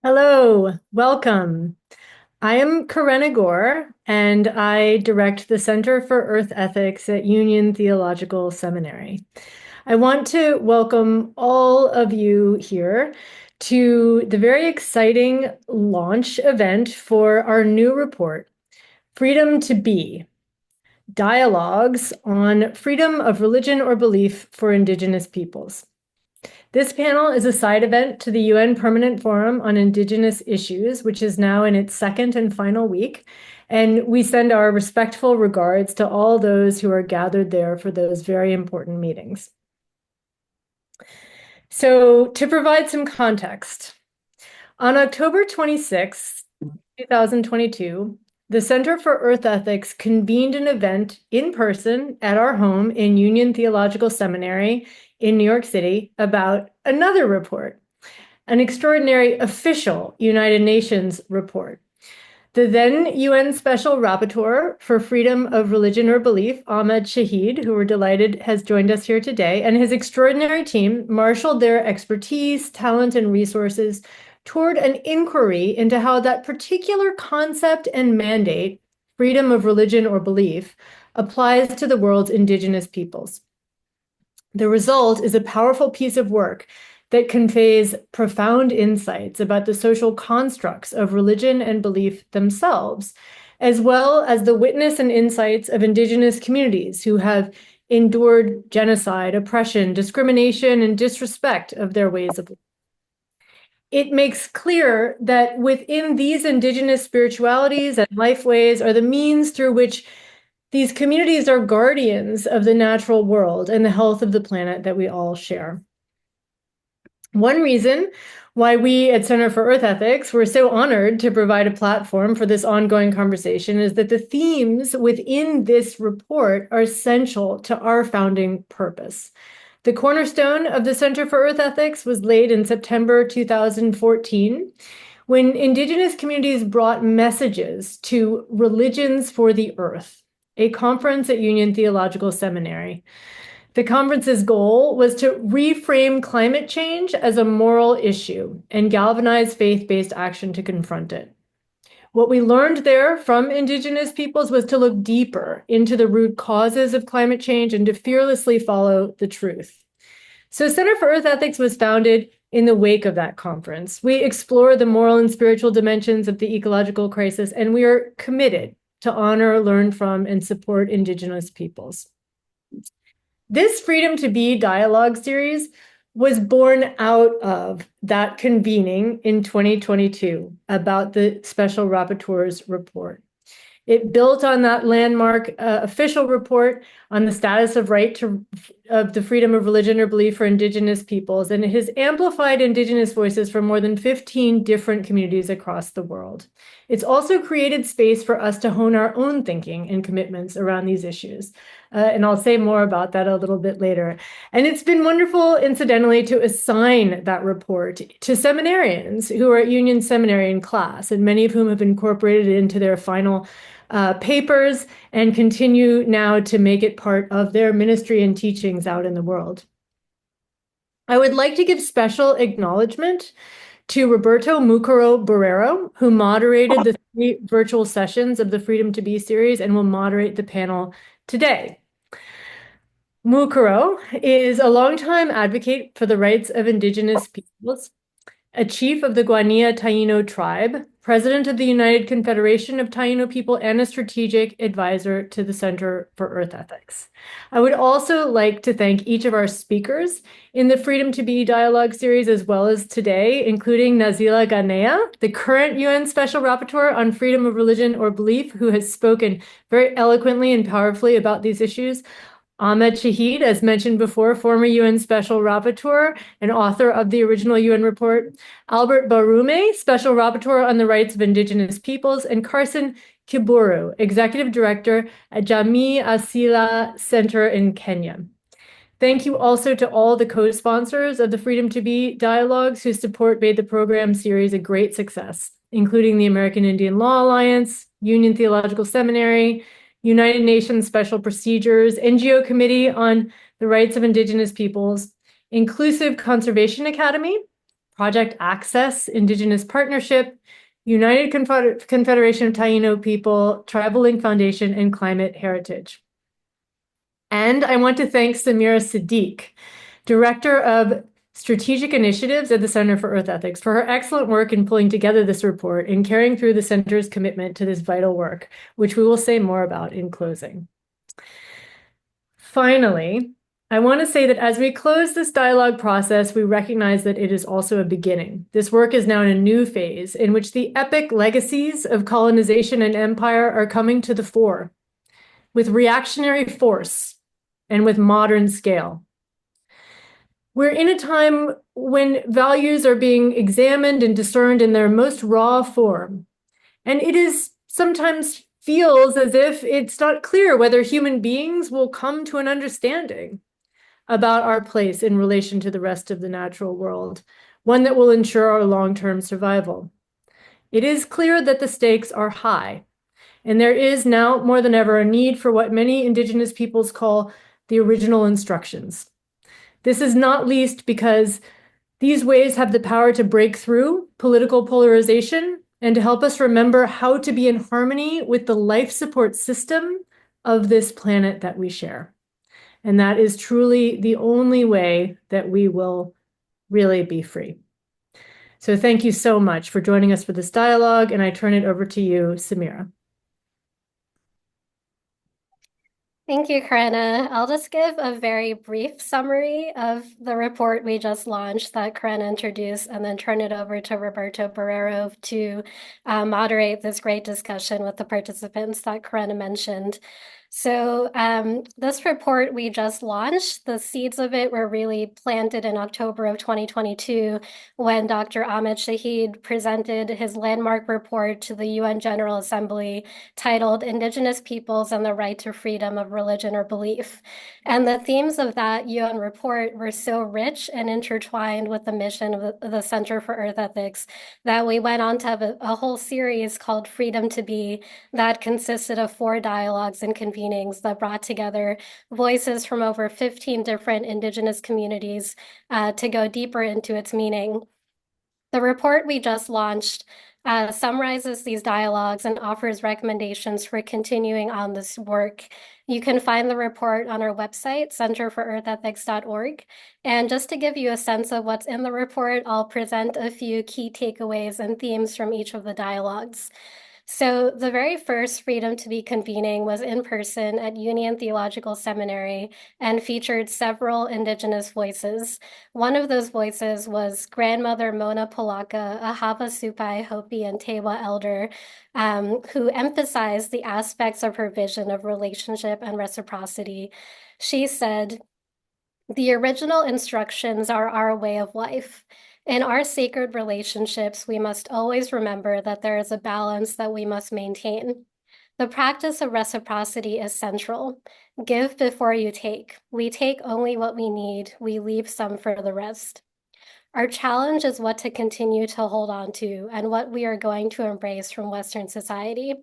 Hello, welcome. I am Karena Gore, and I direct the Center for Earth Ethics at Union Theological Seminary. I want to welcome all of you here to the very exciting launch event for our new report, Freedom to Be, Dialogues on Freedom of Religion or Belief for Indigenous Peoples. This panel is a side event to the UN Permanent Forum on Indigenous Issues, which is now in its second and final week. And we send our respectful regards to all those who are gathered there for those very important meetings. So, to provide some context, on October 26, 2022, the Center for Earth Ethics convened an event in person at our home in Union Theological Seminary in New York City about another report, an extraordinary official United Nations report. The then UN Special Rapporteur for Freedom of Religion or Belief, Ahmed Shaheed, who we're delighted has joined us here today, and his extraordinary team marshaled their expertise, talent, and resources toward an inquiry into how that particular concept and mandate, freedom of religion or belief, applies to the world's indigenous peoples. The result is a powerful piece of work that conveys profound insights about the social constructs of religion and belief themselves, as well as the witness and insights of indigenous communities who have endured genocide, oppression, discrimination, and disrespect of their ways of life. It makes clear that within these indigenous spiritualities and lifeways are the means through which these communities are guardians of the natural world and the health of the planet that we all share. One reason why we at Center for Earth Ethics were so honored to provide a platform for this ongoing conversation is that the themes within this report are essential to our founding purpose. The cornerstone of the Center for Earth Ethics was laid in September 2014 when Indigenous communities brought messages to Religions for the Earth, a conference at Union Theological Seminary. The conference's goal was to reframe climate change as a moral issue and galvanize faith-based action to confront it. What we learned there from Indigenous peoples was to look deeper into the root causes of climate change and to fearlessly follow the truth. So Center for Earth Ethics was founded in the wake of that conference. We explore the moral and spiritual dimensions of the ecological crisis, and we are committed to honor, learn from, and support Indigenous peoples. This Freedom to Be dialogue series was born out of that convening in 2022 about the Special Rapporteur's report. It built on that landmark official report on the status of the freedom of religion or belief for Indigenous peoples, and it has amplified Indigenous voices from more than 15 different communities across the world. It's also created space for us to hone our own thinking and commitments around these issues. And I'll say more about that a little bit later. And it's been wonderful, incidentally, to assign that report to seminarians who are at Union Seminary in class, and many of whom have incorporated it into their final papers and continue now to make it part of their ministry and teachings out in the world. I would like to give special acknowledgement to Roberto Mucaro Barrero, who moderated the 3 virtual sessions of the Freedom to Be series and will moderate the panel today. Mucaro is a longtime advocate for the rights of Indigenous peoples, a chief of the Ghanea Taino tribe, president of the United Confederation of Taino People, and a strategic advisor to the Center for Earth Ethics. I would also like to thank each of our speakers in the Freedom to Be dialogue series, as well as today, including Nazila Ghanea, the current UN Special Rapporteur on Freedom of Religion or Belief, who has spoken very eloquently and powerfully about these issues. Ahmed Shaheed, as mentioned before, former UN Special Rapporteur and author of the original UN report. Albert Barume, Special Rapporteur on the Rights of Indigenous Peoples. And Carson, Kiburo, Executive Director at Jamii Asilia Center in Kenya. Thank you also to all the co-sponsors of the Freedom to Be dialogues whose support made the program series a great success, including the American Indian Law Alliance, Union Theological Seminary, United Nations Special Procedures, NGO Committee on the Rights of Indigenous Peoples, Inclusive Conservation Academy, Project Access, Indigenous Partnership, United Confederation of Taino People, Tribal Link Foundation, and Climate Heritage. And I want to thank Samira Siddiq, Director of Strategic Initiatives at the Center for Earth Ethics, for her excellent work in pulling together this report and carrying through the center's commitment to this vital work, which we will say more about in closing. Finally, I want to say that as we close this dialogue process, we recognize that it is also a beginning. This work is now in a new phase in which the epic legacies of colonization and empire are coming to the fore with reactionary force and with modern scale. We're in a time when values are being examined and discerned in their most raw form. And it is sometimes feels as if it's not clear whether human beings will come to an understanding about our place in relation to the rest of the natural world, one that will ensure our long-term survival. It is clear that the stakes are high, and there is now more than ever a need for what many Indigenous peoples call the original instructions. This is not least because these ways have the power to break through political polarization and to help us remember how to be in harmony with the life support system of this planet that we share. And that is truly the only way that we will really be free. So thank you so much for joining us for this dialogue, and I turn it over to you, Samira. Thank you, Karina. I'll just give a very brief summary of the report we just launched that Karina introduced, and then turn it over to Roberto Barrero to moderate this great discussion with the participants that Karina mentioned. So this report we just launched, the seeds of it were really planted in October of 2022 when Dr. Ahmed Shaheed presented his landmark report to the UN General Assembly titled Indigenous Peoples and the Right to Freedom of Religion or Belief. And the themes of that UN report were so rich and intertwined with the mission of the Center for Earth Ethics that we went on to have a whole series called Freedom to Be that consisted of 4 dialogues and convenings that brought together voices from over 15 different Indigenous communities to go deeper into its meaning. The report we just launched summarizes these dialogues and offers recommendations for continuing on this work. You can find the report on our website, centerforearthethics.org. And just to give you a sense of what's in the report, I'll present a few key takeaways and themes from each of the dialogues. So the very first Freedom to Be convening was in person at Union Theological Seminary and featured several Indigenous voices. One of those voices was grandmother Mona Polaka, a Havasupai, Hopi, and Tewa elder, who emphasized the aspects of her vision of relationship and reciprocity. She said, "The original instructions are our way of life. In our sacred relationships, we must always remember that there is a balance that we must maintain. The practice of reciprocity is central. Give before you take. We take only what we need. We leave some for the rest. Our challenge is what to continue to hold on to and what we are going to embrace from Western society.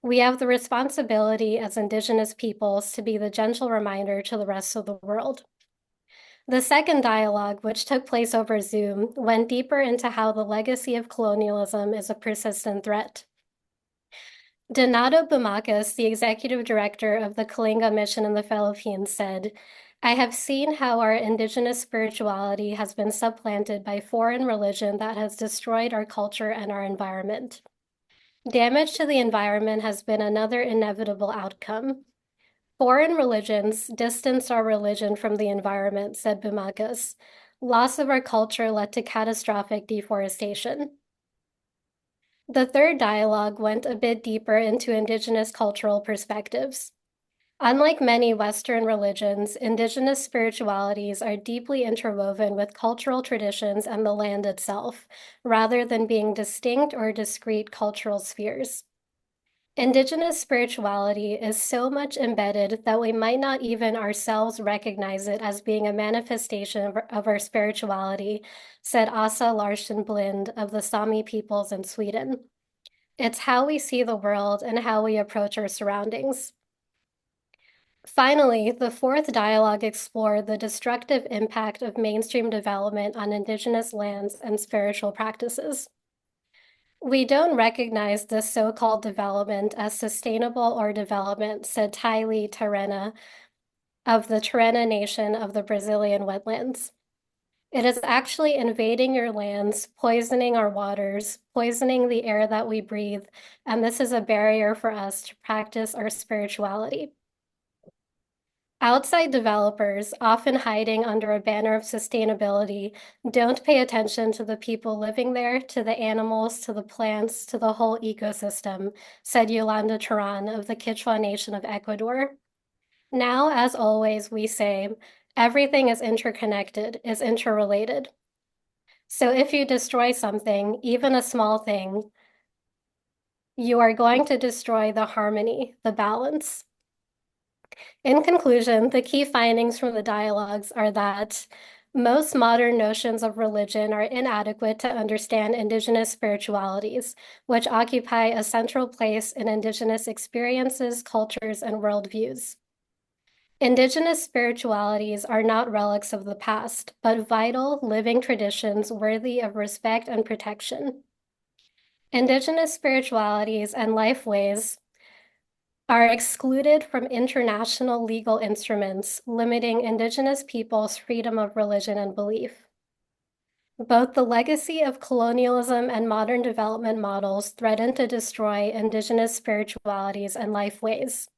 We have the responsibility as Indigenous peoples to be the gentle reminder to the rest of the world." The second dialogue, which took place over Zoom, went deeper into how the legacy of colonialism is a persistent threat. Donato Bumakis, the executive director of the Kalinga Mission in the Philippines, said, "I have seen how our Indigenous spirituality has been supplanted by foreign religion that has destroyed our culture and our environment. Damage to the environment has been another inevitable outcome. Foreign religions distanced our religion from the environment," said Bumakis. "Loss of our culture led to catastrophic deforestation." The third dialogue went a bit deeper into Indigenous cultural perspectives. Unlike many Western religions, Indigenous spiritualities are deeply interwoven with cultural traditions and the land itself, rather than being distinct or discrete cultural spheres. Indigenous spirituality is so much embedded that we might not even ourselves recognize it as being a manifestation of our spirituality, said Asa Larsson Blind of the Sami peoples in Sweden. "It's how we see the world and how we approach our surroundings." Finally, the fourth dialogue explored the destructive impact of mainstream development on Indigenous lands and spiritual practices. We don't recognize this so-called development as sustainable or development, said Tylee Terena of the Terena Nation of the Brazilian wetlands. It is actually invading your lands, poisoning our waters, poisoning the air that we breathe, and this is a barrier for us to practice our spirituality. Outside developers, often hiding under a banner of sustainability, don't pay attention to the people living there, to the animals, to the plants, to the whole ecosystem, said Yolanda Turan of the Quechua Nation of Ecuador. Now, as always, we say, everything is interconnected, is interrelated. So if you destroy something, even a small thing, you are going to destroy the harmony, the balance. In conclusion, the key findings from the dialogues are that most modern notions of religion are inadequate to understand Indigenous spiritualities, which occupy a central place in Indigenous experiences, cultures, and worldviews. Indigenous spiritualities are not relics of the past, but vital, living traditions worthy of respect and protection. Indigenous spiritualities and lifeways are excluded from international legal instruments limiting Indigenous peoples' freedom of religion and belief. Both the legacy of colonialism and modern development models threaten to destroy Indigenous spiritualities and lifeways.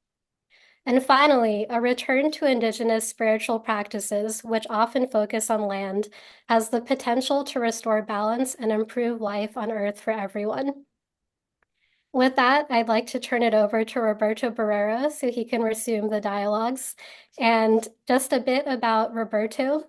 And finally, a return to Indigenous spiritual practices, which often focus on land, has the potential to restore balance and improve life on Earth for everyone. With that, I'd like to turn it over to Roberto Barrero so he can resume the dialogues. And just a bit about Roberto.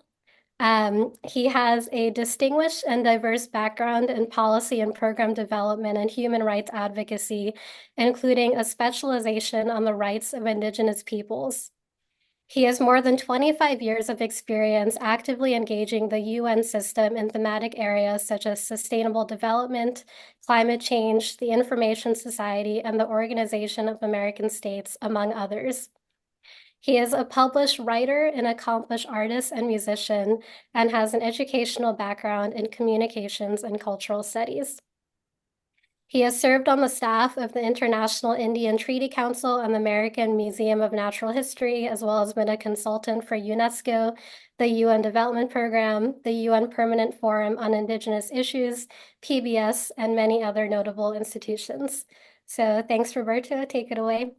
He has a distinguished and diverse background in policy and program development and human rights advocacy, including a specialization on the rights of Indigenous peoples. He has more than 25 years of experience actively engaging the UN system in thematic areas such as sustainable development, climate change, the Information Society, and the Organization of American States, among others. He is a published writer, an accomplished artist and musician, and has an educational background in communications and cultural studies. He has served on the staff of the International Indian Treaty Council and the American Museum of Natural History, as well as been a consultant for UNESCO, the UN Development Program, the UN Permanent Forum on Indigenous Issues, PBS, and many other notable institutions. So thanks, Roberto. Take it away.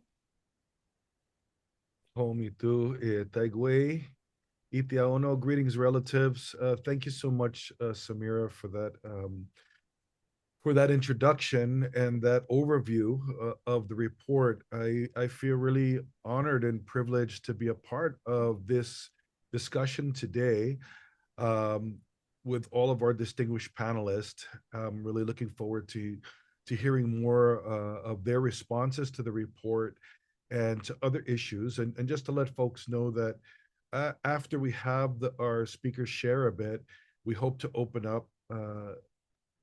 Homitu, Taigwe, Itiaono, greetings, relatives. Thank you so much, Samira, for that introduction and that overview of the report. I feel really honored and privileged to be a part of this discussion today with all of our distinguished panelists. I'm really looking forward to hearing more of their responses to the report and to other issues. And just to let folks know that after we have our speakers share a bit, we hope to open up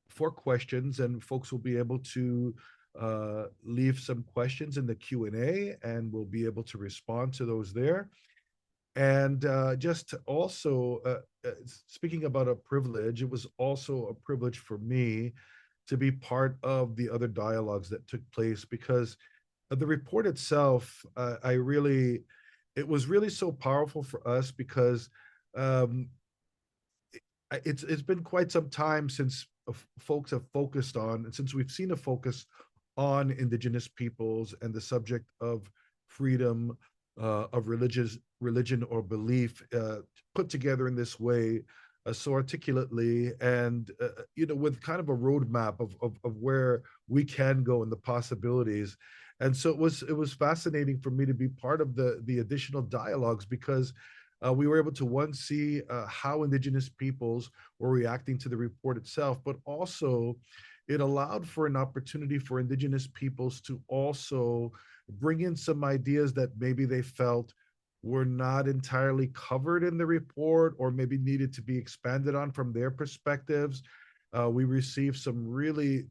for questions, and folks will be able to leave some questions in the Q&A, and we'll be able to respond to those there. And just also, speaking about a privilege, it was also a privilege for me to be part of the other dialogues that took place, because the report itself, it was really so powerful for us, because it's been quite some time since folks have focused on, and since we've seen a focus on Indigenous peoples and the subject of freedom of religion or belief put together in this way, so articulately, and with kind of a roadmap of where we can go and the possibilities. And so it was fascinating for me to be part of the additional dialogues, because we were able to see how Indigenous peoples were reacting to the report itself, but also it allowed for an opportunity for Indigenous peoples to also bring in some ideas that maybe they felt were not entirely covered in the report, or maybe needed to be expanded on from their perspectives. We received some really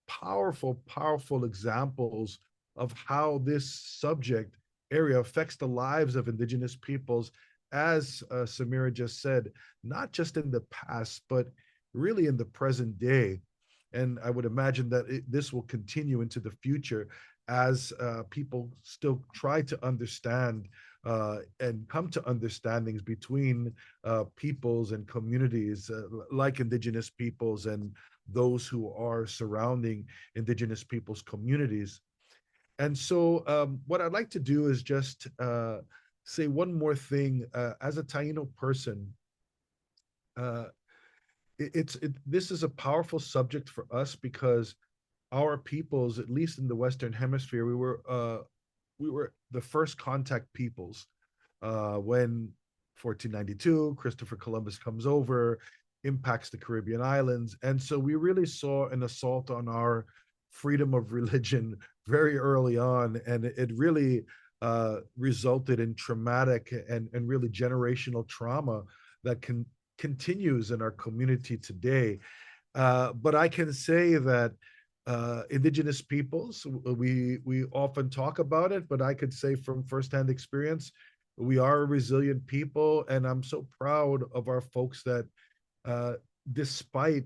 powerful examples of how this subject area affects the lives of Indigenous peoples, as Samira just said, not just in the past, but really in the present day. And I would imagine that this will continue into the future as people still try to understand and come to understandings between peoples and communities like Indigenous peoples and those who are surrounding Indigenous peoples' communities. And so, what I'd like to do is just say one more thing. As a Taino person, uh, this is a powerful subject for us because our peoples, at least in the Western Hemisphere, we were the first contact peoples when 1492 Christopher Columbus comes over, impacts the Caribbean islands, and so we really saw an assault on our freedom of religion very early on, and it really resulted in traumatic and really generational trauma that continues in our community today. But I can say that Indigenous peoples, we often talk about it, but I could say from firsthand experience, we are a resilient people, and I'm so proud of our folks that, uh, despite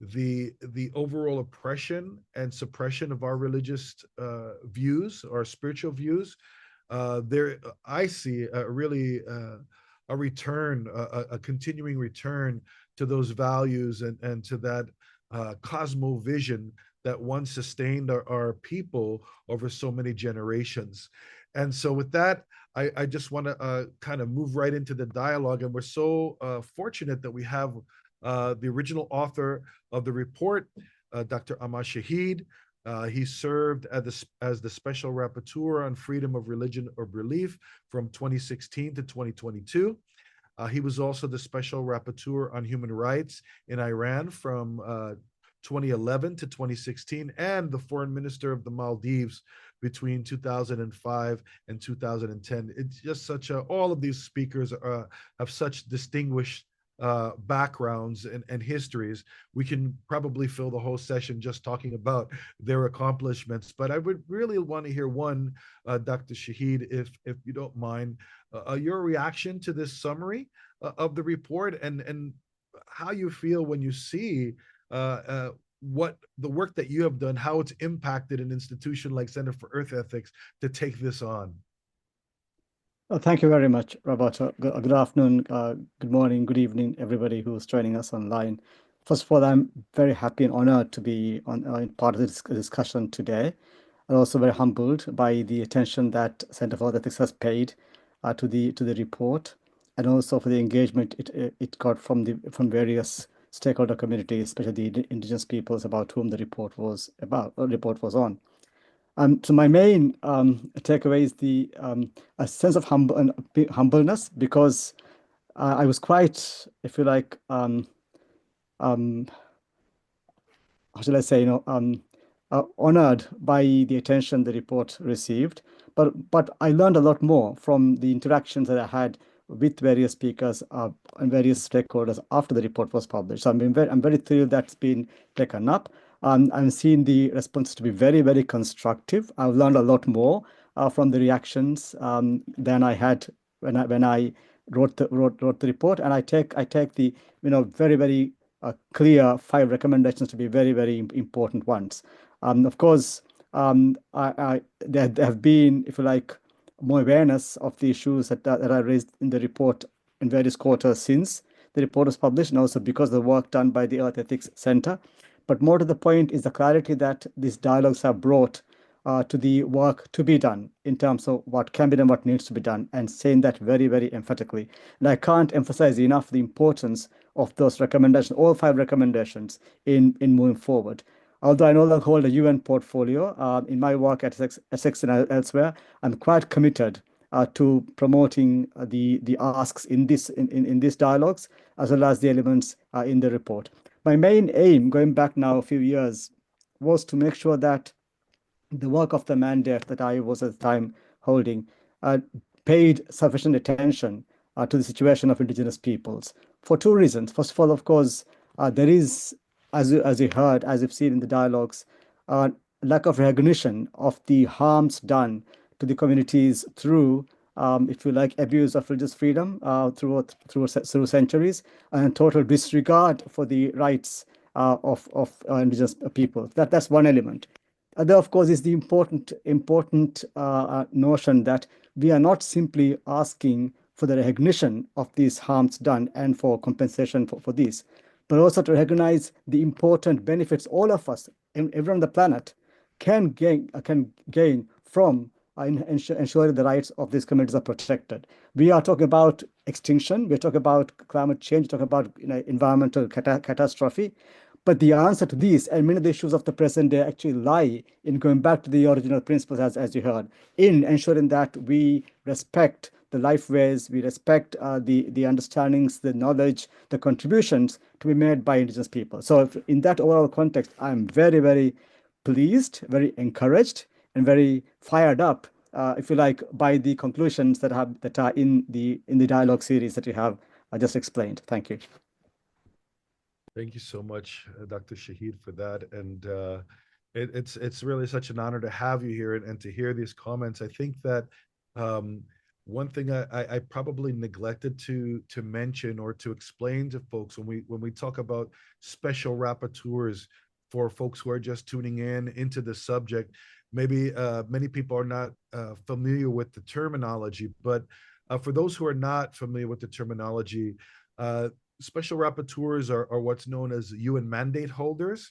the overall oppression and suppression of our religious views, our spiritual views, there I see really a return, a continuing return to those values and to that cosmovision that once sustained our people over so many generations. And so, with that, I just want to kind of move right into the dialogue. And we're so fortunate that we have the original author of the report, Dr. Ahmed Shaheed. He served as the Special Rapporteur on Freedom of Religion or Belief from 2016 to 2022. He was also the Special Rapporteur on Human Rights in Iran from 2011 to 2016, and the Foreign Minister of the Maldives between 2005 and 2010. It's just all of these speakers have such distinguished backgrounds and histories. We can probably fill the whole session just talking about their accomplishments, but I would really want to hear one, Dr. Shaheed, if you don't mind, your reaction to this summary of the report and how you feel when you see what the work that you have done, how it's impacted an institution like Center for Earth Ethics to take this on. Thank you very much, Roberto. Good afternoon, good morning, good evening, everybody who's joining us online. First of all, I'm very happy and honored to be on part of this discussion today, and also very humbled by the attention that Center for Ethics has paid to the report, and also for the engagement it got from various stakeholder communities, especially the Indigenous peoples about whom the report was on. So my main takeaway is a sense of humbleness, because I was quite, if you like, how shall I say, honored by the attention the report received. But I learned a lot more from the interactions that I had with various speakers and various stakeholders after the report was published. So I'm very thrilled that's been taken up. I'm seeing the response to be very, very constructive. I've learned a lot more from the reactions than I had when I wrote the report. And I take the very, very clear 5 recommendations to be very, very important ones. Of course, there have been, if you like, more awareness of the issues that are raised in the report in various quarters since the report was published, and also because of the work done by the Earth Ethics Center. But more to the point is the clarity that these dialogues have brought to the work to be done in terms of what can be done, what needs to be done, and saying that very, very emphatically. And I can't emphasize enough the importance of those recommendations, all 5 recommendations in moving forward. Although I no longer hold a UN portfolio, in my work at Essex and elsewhere, I'm quite committed to promoting the asks in these dialogues, as well as the elements in the report. My main aim, going back now a few years, was to make sure that the work of the mandate that I was at the time holding paid sufficient attention to the situation of Indigenous peoples for 2 reasons. First of all, of course, there is, as you heard, as you've seen in the dialogues, lack of recognition of the harms done to the communities through, if you like, abuse of religious freedom through centuries, and total disregard for the rights of indigenous people. That's one element. Other, of course, is the important notion that we are not simply asking for the recognition of these harms done and for compensation for these, but also to recognize the important benefits all of us, everyone on the planet, can gain from ensuring the rights of these communities are protected. We are talking about extinction, we're talking about climate change, we're talking about environmental catastrophe. But the answer to these and many of the issues of the present day actually lie in going back to the original principles, as you heard, in ensuring that we respect the lifeways, we respect the understandings, the knowledge, the contributions to be made by indigenous people. So in that overall context, I'm very, very pleased, very encouraged, and very fired up, if you like, by the conclusions that are in the dialogue series that you have just explained. Thank you. Thank you so much, Dr. Shaheed, for that. And it's really such an honor to have you here and to hear these comments. I think that one thing I probably neglected to mention or to explain to folks when we talk about special rapporteurs, for folks who are just tuning into the subject, maybe many people are not familiar with the terminology, but for those who are not familiar with the terminology, special rapporteurs are what's known as UN mandate holders,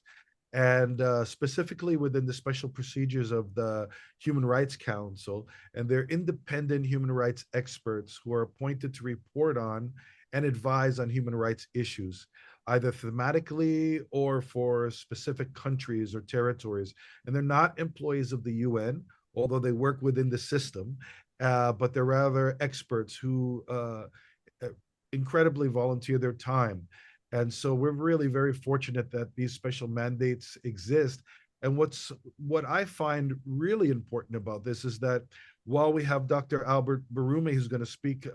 and specifically within the special procedures of the Human Rights Council. And they're independent human rights experts who are appointed to report on and advise on human rights issues, either thematically or for specific countries or territories. And they're not employees of the UN, although they work within the system, but they're rather experts who incredibly volunteer their time. And so we're really very fortunate that these special mandates exist. And what I find really important about this is that while we have Dr. Albert Barume, who's going to speak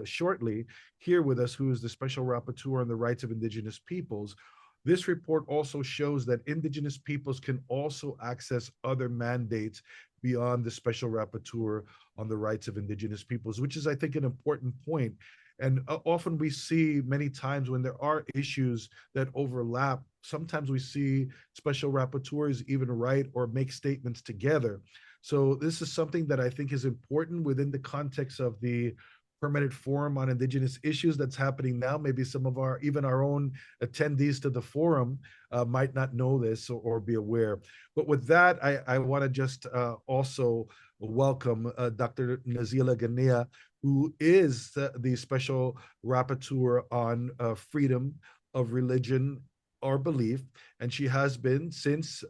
shortly here with us, who is the Special Rapporteur on the Rights of Indigenous Peoples, this report also shows that Indigenous peoples can also access other mandates beyond the Special Rapporteur on the Rights of Indigenous Peoples, which is, I think, an important point. And often we see many times when there are issues that overlap, sometimes we see special rapporteurs even write or make statements together. So this is something that I think is important within the context of the Permanent Forum on Indigenous Issues that's happening now. Maybe some of even our own attendees to the forum might not know this or be aware. But with that, I want to just also welcome Dr. Nazila Ghanea, who is the Special Rapporteur on freedom of religion or belief. And she has been since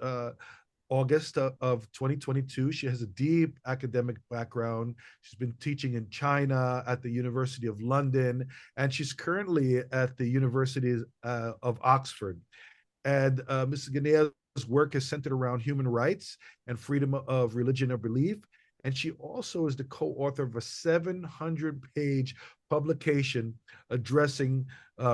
August of 2022. She has a deep academic background. She's been teaching in China at the University of London, and she's currently at the University of Oxford. And Ms. Ghanea's work is centered around human rights and freedom of religion or belief. And she also is the co-author of a 700-page publication addressing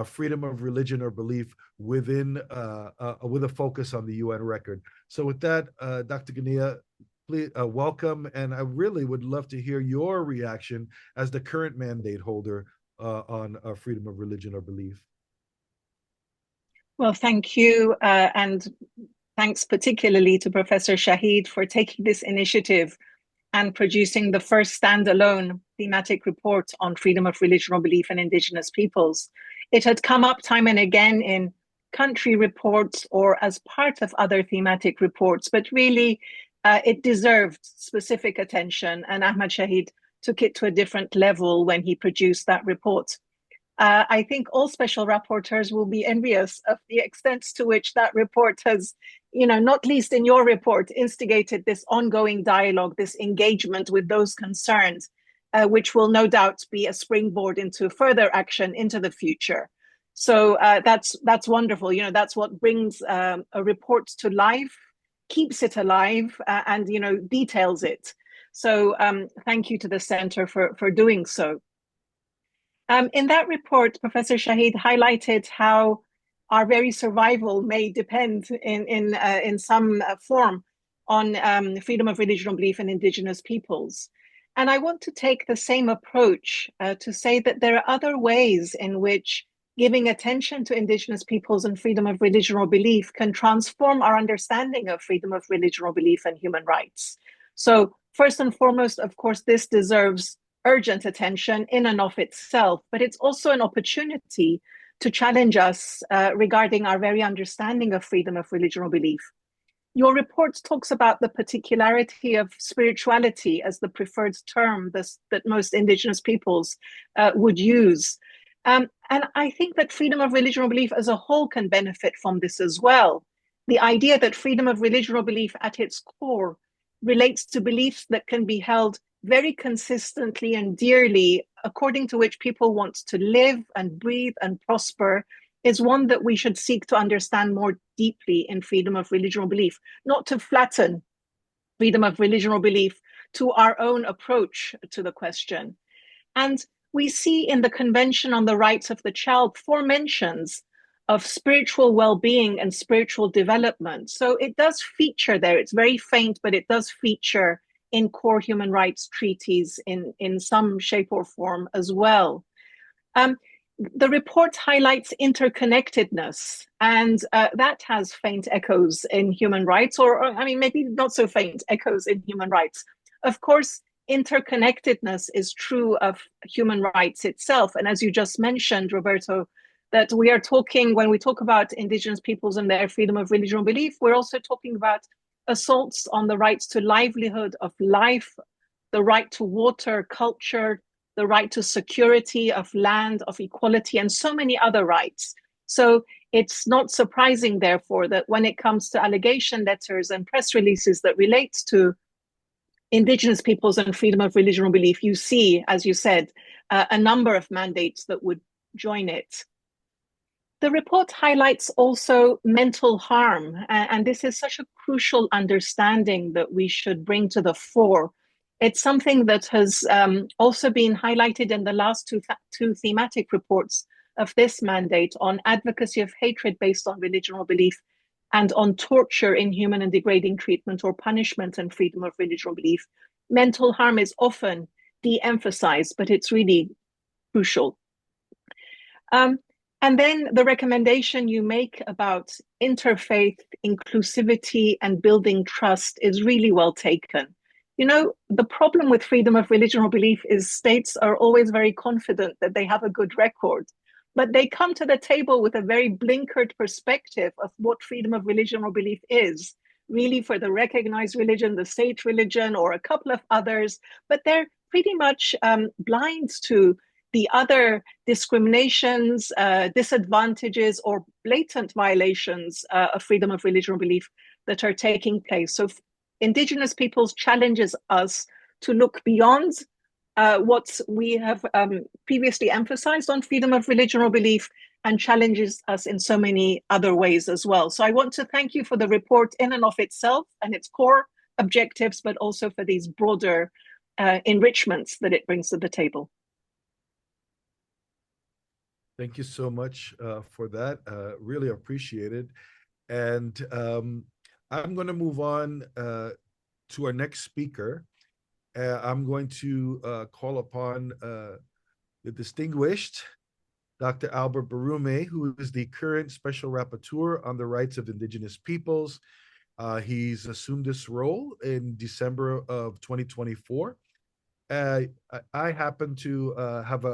freedom of religion or belief with a focus on the UN record. So with that, Dr. Ghanea, please welcome. And I really would love to hear your reaction as the current mandate holder on freedom of religion or belief. Well, thank you. And thanks particularly to Professor Shaheed for taking this initiative and producing the first standalone thematic report on freedom of religion or belief in Indigenous peoples. It had come up time and again in country reports or as part of other thematic reports, but really it deserved specific attention, and Ahmed Shaheed took it to a different level when he produced that report. I think all special rapporteurs will be envious of the extent to which that report has, not least in your report, instigated this ongoing dialogue, this engagement with those concerned, which will no doubt be a springboard into further action into the future. So that's wonderful. That's what brings a report to life, keeps it alive, and details it. So thank you to the Center for doing so. In that report, Professor Shaheed highlighted how our very survival may depend in some form on freedom of religion or belief in Indigenous peoples. And I want to take the same approach to say that there are other ways in which giving attention to Indigenous peoples and freedom of religion or belief can transform our understanding of freedom of religion or belief and human rights. So first and foremost, of course, this deserves urgent attention in and of itself, but it's also an opportunity to challenge us regarding our very understanding of freedom of religion or belief. Your report talks about the particularity of spirituality as the preferred term that most Indigenous peoples would use. And I think that freedom of religion or belief as a whole can benefit from this as well. The idea that freedom of religion or belief at its core relates to beliefs that can be held very consistently and dearly, according to which people want to live and breathe and prosper, is one that we should seek to understand more deeply in freedom of religion or belief, not to flatten freedom of religion or belief to our own approach to the question. And we see in the Convention on the Rights of the Child 4 mentions of spiritual well-being and spiritual development. So it does feature there. It's very faint, but it does feature in core human rights treaties in some shape or form as well. The report highlights interconnectedness, and that has faint echoes in human rights, or I mean, maybe not so faint echoes in human rights. Of course, interconnectedness is true of human rights itself. And as you just mentioned, Roberto, that we are talking, when we talk about Indigenous peoples and their freedom of religion or belief, we're also talking about assaults on the rights to livelihood, of life, the right to water, culture, the right to security, of land, of equality, and so many other rights. So it's not surprising, therefore, that when it comes to allegation letters and press releases that relate to Indigenous peoples and freedom of religion or belief, you see, as you said, a number of mandates that would join it. The report highlights also mental harm, and this is such a crucial understanding that we should bring to the fore. It's something that has also been highlighted in the last two thematic reports of this mandate on advocacy of hatred based on religion or belief, and on torture, inhuman and degrading treatment or punishment, and freedom of religion or belief. Mental harm is often de-emphasized, but it's really crucial. And then the recommendation you make about interfaith inclusivity and building trust is really well taken. You know, the problem with freedom of religion or belief is states are always very confident that they have a good record, but they come to the table with a very blinkered perspective of what freedom of religion or belief is, really for the recognized religion, the state religion, or a couple of others, but they're pretty much blind to the other discriminations, disadvantages, or blatant violations of freedom of religion or belief that are taking place. So Indigenous peoples challenges us to look beyond what we have previously emphasized on freedom of religion or belief, and challenges us in so many other ways as well. So I want to thank you for the report in and of itself and its core objectives, but also for these broader enrichments that it brings to the table. Thank you so much for that. Really appreciate it. And I'm going to move on to our next speaker. I'm going to call upon the distinguished Dr. Albert Barume, who is the current Special Rapporteur on the Rights of Indigenous Peoples. He's assumed this role in December of 2024. I happen to have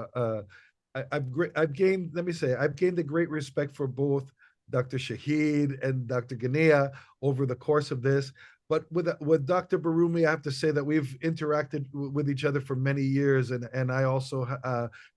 I've gained a great respect for both Dr. Shaheed and Dr. Ghanea over the course of this. But with Dr. Barume, I have to say that we've interacted with each other for many years, and I also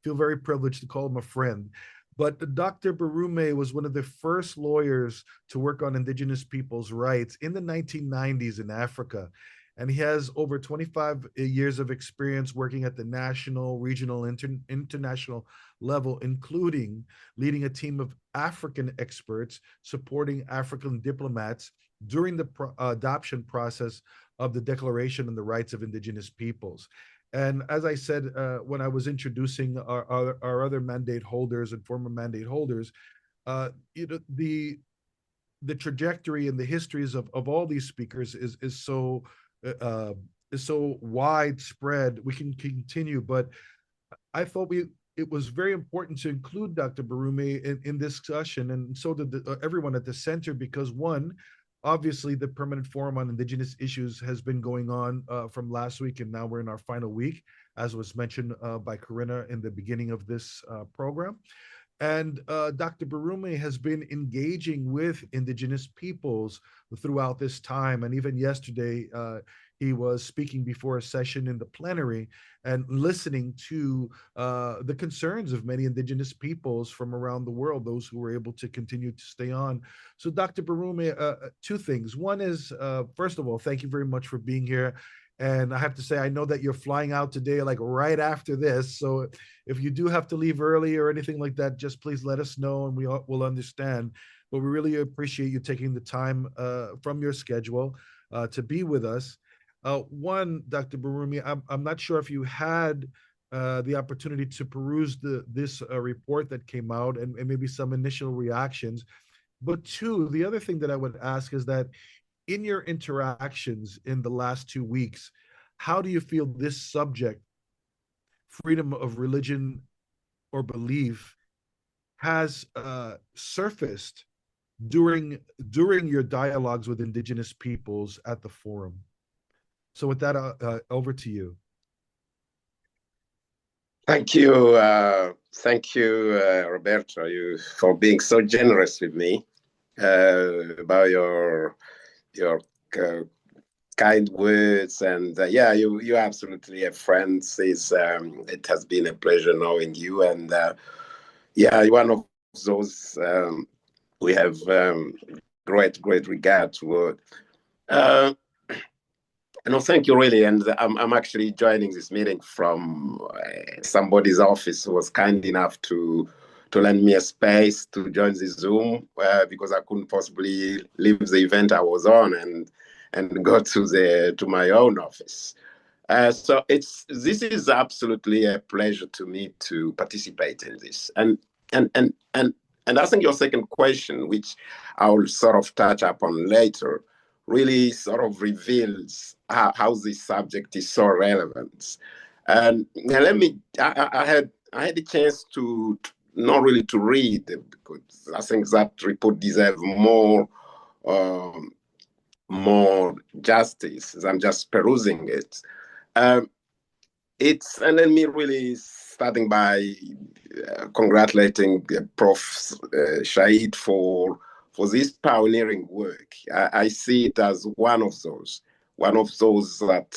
feel very privileged to call him a friend. But Dr. Barume was one of the first lawyers to work on Indigenous people's rights in the 1990s in Africa. And he has over 25 years of experience working at the national, regional, international level, including leading a team of African experts supporting African diplomats during the adoption process of the Declaration on the Rights of Indigenous Peoples. And as I said, when I was introducing our other mandate holders and former mandate holders, the the trajectory and the histories of all these speakers is so widespread. We can continue, but I thought it was very important to include Dr. Barume in this discussion, and so did everyone at the center, because one, obviously the Permanent Forum on Indigenous Issues has been going on from last week, and now we're in our final week, as was mentioned by Corinna in the beginning of this program. And Dr. Barume has been engaging with Indigenous peoples throughout this time. And even yesterday, he was speaking before a session in the plenary and listening to the concerns of many Indigenous peoples from around the world, those who were able to continue to stay on. So Dr. Barume, two things. One is, first of all, thank you very much for being here. And I have to say, I know that you're flying out today, like right after this. So if you do have to leave early or anything like that, just please let us know and we'll understand. But we really appreciate you taking the time from your schedule to be with us. One, Dr. Barume, I'm not sure if you had the opportunity to peruse this report that came out and maybe some initial reactions. But two, the other thing that I would ask is that in your interactions in the last 2 weeks, how do you feel this subject, freedom of religion or belief, has surfaced during your dialogues with Indigenous peoples at the forum? So with that, over to you. Thank you, Roberto, for being so generous with me about your kind words, and you're absolutely a friend. It has been a pleasure knowing you, and you're one of those we have great regard toward. No, thank you, really. And I'm actually joining this meeting from somebody's office who was kind enough to lend me a space to join the Zoom because I couldn't possibly leave the event I was on and go to my own office. So this is absolutely a pleasure to me to participate in this. And I think your second question, which I'll sort of touch upon later, really sort of reveals how this subject is so relevant. And I had a chance to not really to read, because I think that report deserves more justice as I'm just perusing it. And let me really starting by congratulating Prof. Shaheed for this pioneering work. I see it as one of those that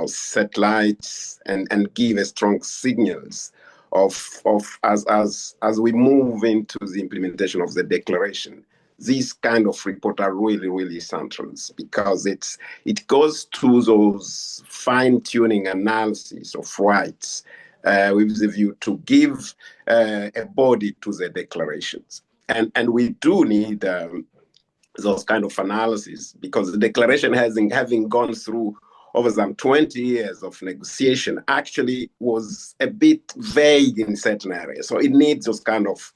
set lights and give a strong signals of as we move into the implementation of the declaration. These kind of reports are really central, because it goes to those fine-tuning analysis of rights with the view to give a body to the declarations. And we do need those kind of analysis, because the declaration having gone through over some 20 years of negotiation actually was a bit vague in certain areas. So it needs those kind of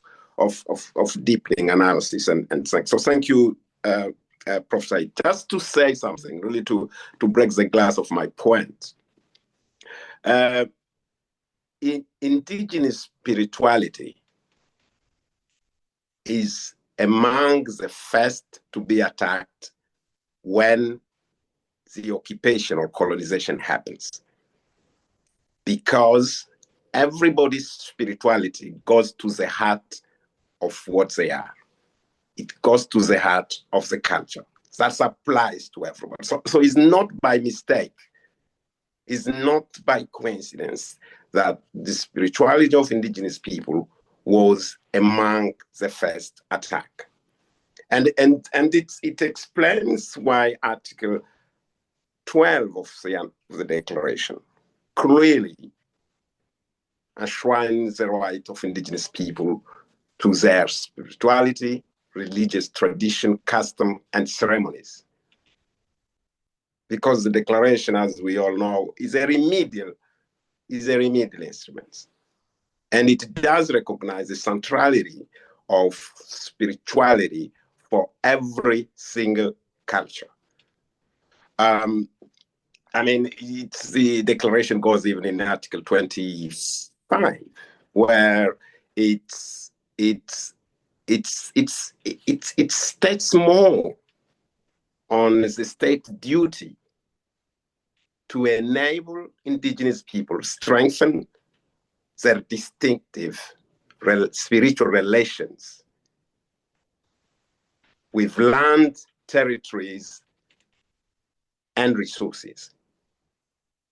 deepening analysis and so thank you, Professor. Just to say something, really to break the glass of my point. Indigenous spirituality is among the first to be attacked when the occupation or colonization happens, because everybody's spirituality goes to the heart of what they are. It goes to the heart of the culture. That applies to everyone. So it's not by mistake, it's not by coincidence that the spirituality of Indigenous people was among the first attack. And it explains why Article 12 of the Declaration clearly enshrines the right of Indigenous people to their spirituality, religious tradition, custom, and ceremonies. Because the Declaration, as we all know, is a remedial instrument. And it does recognize the centrality of spirituality for every single culture. I mean, the declaration goes even in Article 25, where it states more on the state duty to enable indigenous people strengthen their distinctive spiritual relations with land, territories, and resources,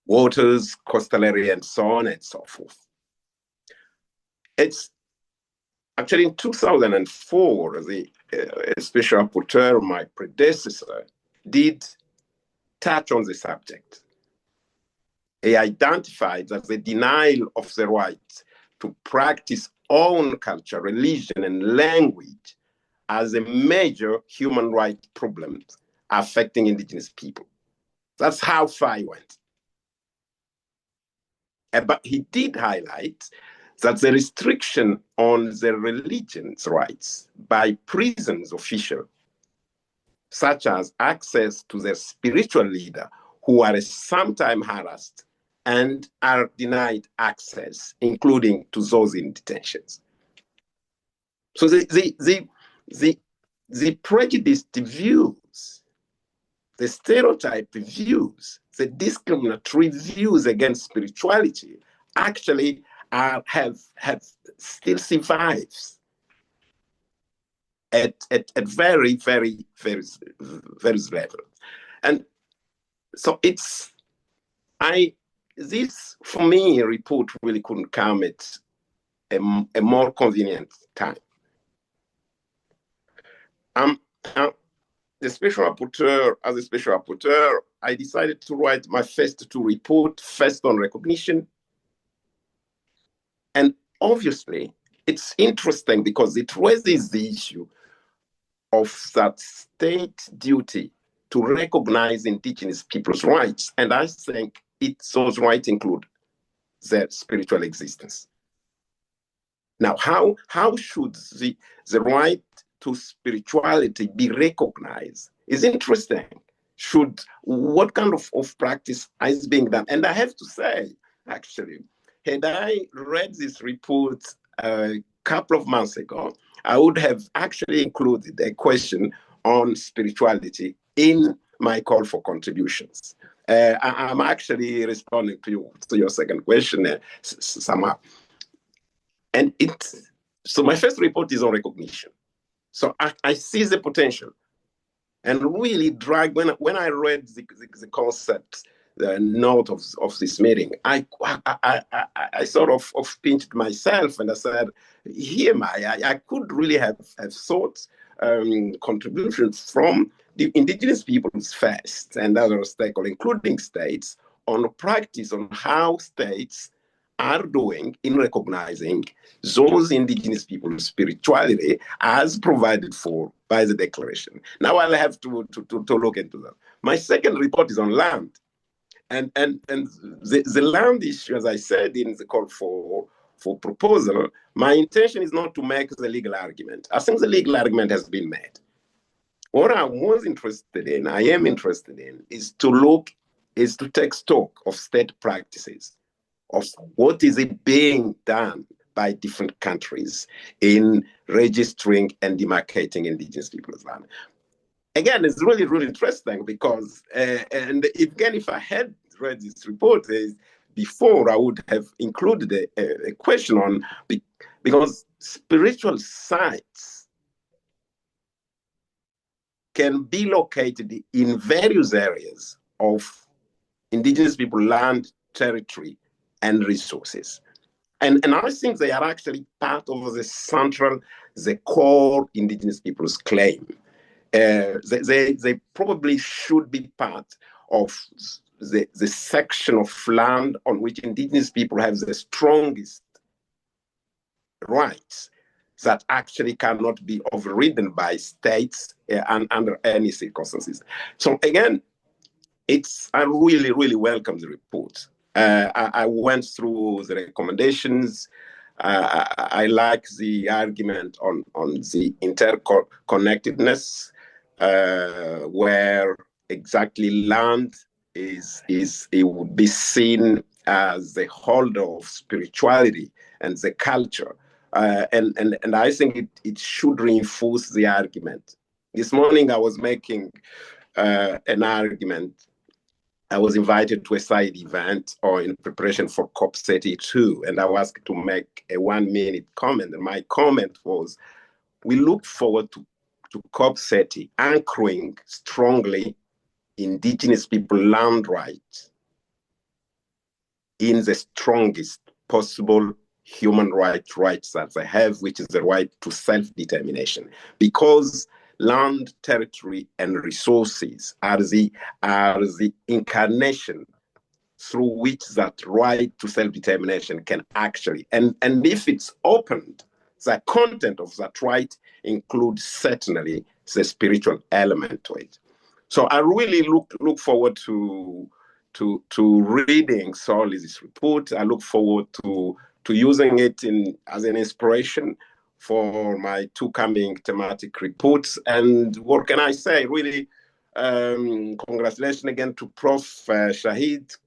waters, coastal area, and so on and so forth. It's actually in 2004, the Special Rapporteur, my predecessor, did touch on the subject. He identified that the denial of the right to practice own culture, religion, and language as a major human rights problem affecting indigenous people. That's how far he went. But he did highlight that the restriction on the religion's rights by prisons officials, such as access to their spiritual leader, who are sometimes harassed and are denied access, including to those in detentions. So the prejudiced views, the stereotype views, the discriminatory views against spirituality actually have still survives at very, very, very, very level. And so this, for me, a report really couldn't come at a more convenient time. The special rapporteur, as a special rapporteur, I decided to write my first two reports, first on recognition. And obviously, it's interesting because it raises the issue of that state duty to recognize indigenous people's rights. And I think those rights include their spiritual existence. Now, how should the right to spirituality be recognized is interesting. What kind of practice is being done? And I have to say, actually, had I read this report a couple of months ago, I would have actually included a question on spirituality in my call for contributions. I'm actually responding to your second question somehow. And so my first report is on recognition. So I see the potential, and really when I read the concept, the note of this meeting, I sort of pinched myself and I said, here I could really have thought contributions from the indigenous peoples first and other stakeholders, including states, on practice on how states are doing in recognizing those indigenous people's spirituality as provided for by the declaration. Now I'll have to look into that. My second report is on land. And the land issue, as I said in the call for proposal, my intention is not to make the legal argument. I think the legal argument has been made. What I was interested in, I am interested in, is to take stock of state practices, of what is it being done by different countries in registering and demarcating indigenous people's land. Again, it's really, really interesting because, and again, if I had read this report before, I would have included a question on, because spiritual sites can be located in various areas of indigenous people land, territory, and resources. And I think they are actually part of the core indigenous people's claim. They probably should be part of the section of land on which indigenous people have the strongest rights that actually cannot be overridden by states under any circumstances. So again, I really, really welcome the report. I went through the recommendations. I like the argument on the interconnectedness, where exactly land it would be seen as the holder of spirituality and the culture. And I think it should reinforce the argument. This morning I was making an argument. I was invited to a side event or in preparation for COP32, and I was asked to make a 1 minute comment. And my comment was, we look forward to COP30 anchoring strongly indigenous people land rights in the strongest possible human rights that they have, which is the right to self-determination. Because land, territory, and resources are the incarnation through which that right to self-determination can actually, and if it's opened, the content of that right includes certainly the spiritual element to it. So I really look forward to reading Soli's report. I look forward to using it as an inspiration for my two coming thematic reports. And what can I say? Really, congratulations again to Prof. Shaheed.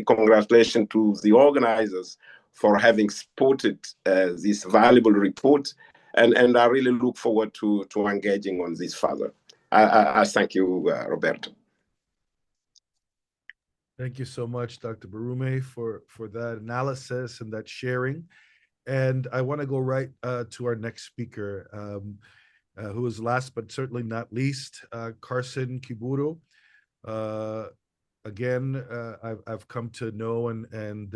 Congratulations to the organizers for having supported this valuable report. And I really look forward to engaging on this further. I thank you, Roberto. Thank you so much, Dr. Barume, for that analysis and that sharing. And I want to go right to our next speaker, who is last but certainly not least, Carson Kiburo. Again, I've come to know and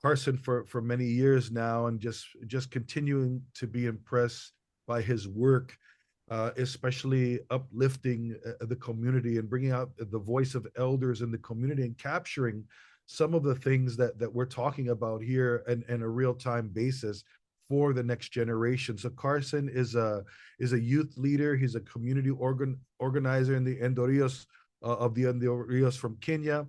Carson for many years now, and just continuing to be impressed by his work, especially uplifting the community and bringing out the voice of elders in the community and capturing some of the things that we're talking about here in a real-time basis for the next generation. So Carson is a youth leader. He's a community organizer in the Endorios of the Endorios from Kenya.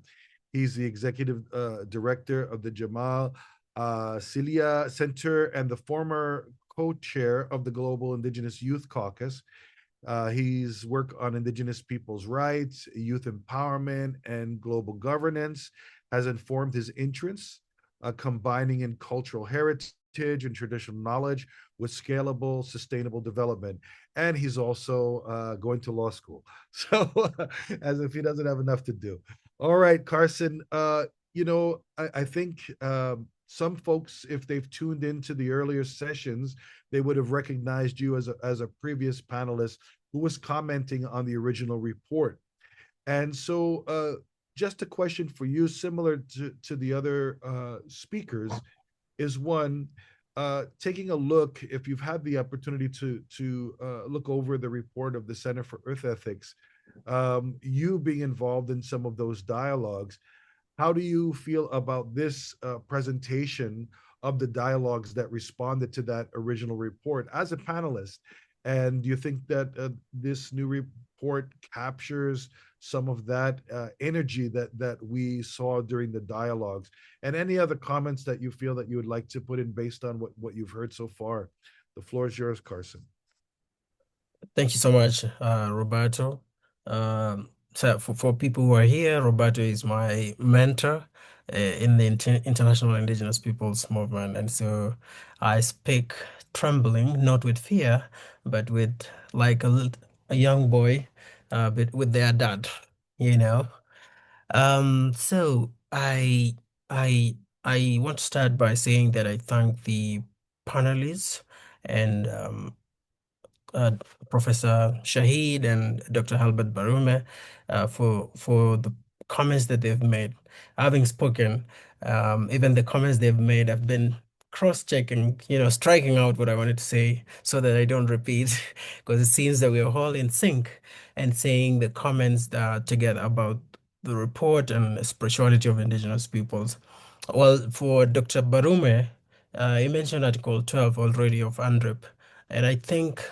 He's the executive director of the Jamii Asilia Center and the former co-chair of the Global Indigenous Youth Caucus. He's worked on Indigenous peoples' rights, youth empowerment, and global governance, has informed his interests, combining in cultural heritage and traditional knowledge with scalable, sustainable development. And he's also going to law school. So as if he doesn't have enough to do. All right, Carson, I think some folks, if they've tuned into the earlier sessions, they would have recognized you as a previous panelist who was commenting on the original report. And so just a question for you, similar to the other speakers, is one, taking a look, if you've had the opportunity to look over the report of the Center for Earth Ethics, you being involved in some of those dialogues, how do you feel about this presentation of the dialogues that responded to that original report as a panelist? And do you think that this new report captures some of that energy that we saw during the dialogues? And any other comments that you feel that you would like to put in based on what you've heard so far? The floor is yours, Carson. Thank you so much, Roberto. So for people who are here, Roberto is my mentor in the International Indigenous Peoples Movement. And so I speak trembling, not with fear, but with like a young boy, but with their dad, you know. So I want to start by saying that I thank the panelists and uh, Professor Shaheed and Dr. Albert Barume for the comments that they've made. Having spoken, even the comments they've made, I've been cross-checking, striking out what I wanted to say so that I don't repeat, because it seems that we're all in sync and saying the comments together about the report and the spirituality of Indigenous peoples. Well, for Dr. Barume, he mentioned Article 12 already of UNDRIP, and I think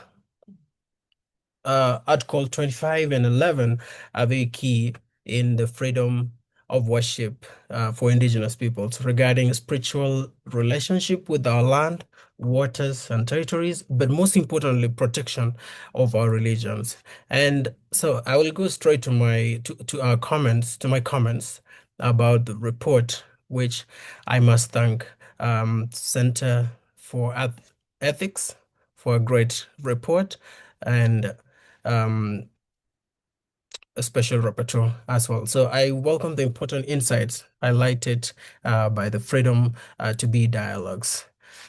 Article 25 and 11 are very key in the freedom of worship for Indigenous peoples regarding spiritual relationship with our land, waters, and territories, but most importantly, protection of our religions. And so I will go straight to my comments about the report, which I must thank Center for Ethics for a great report and um, a special rapporteur as well. So I welcome the important insights highlighted by the Freedom to Be dialogues.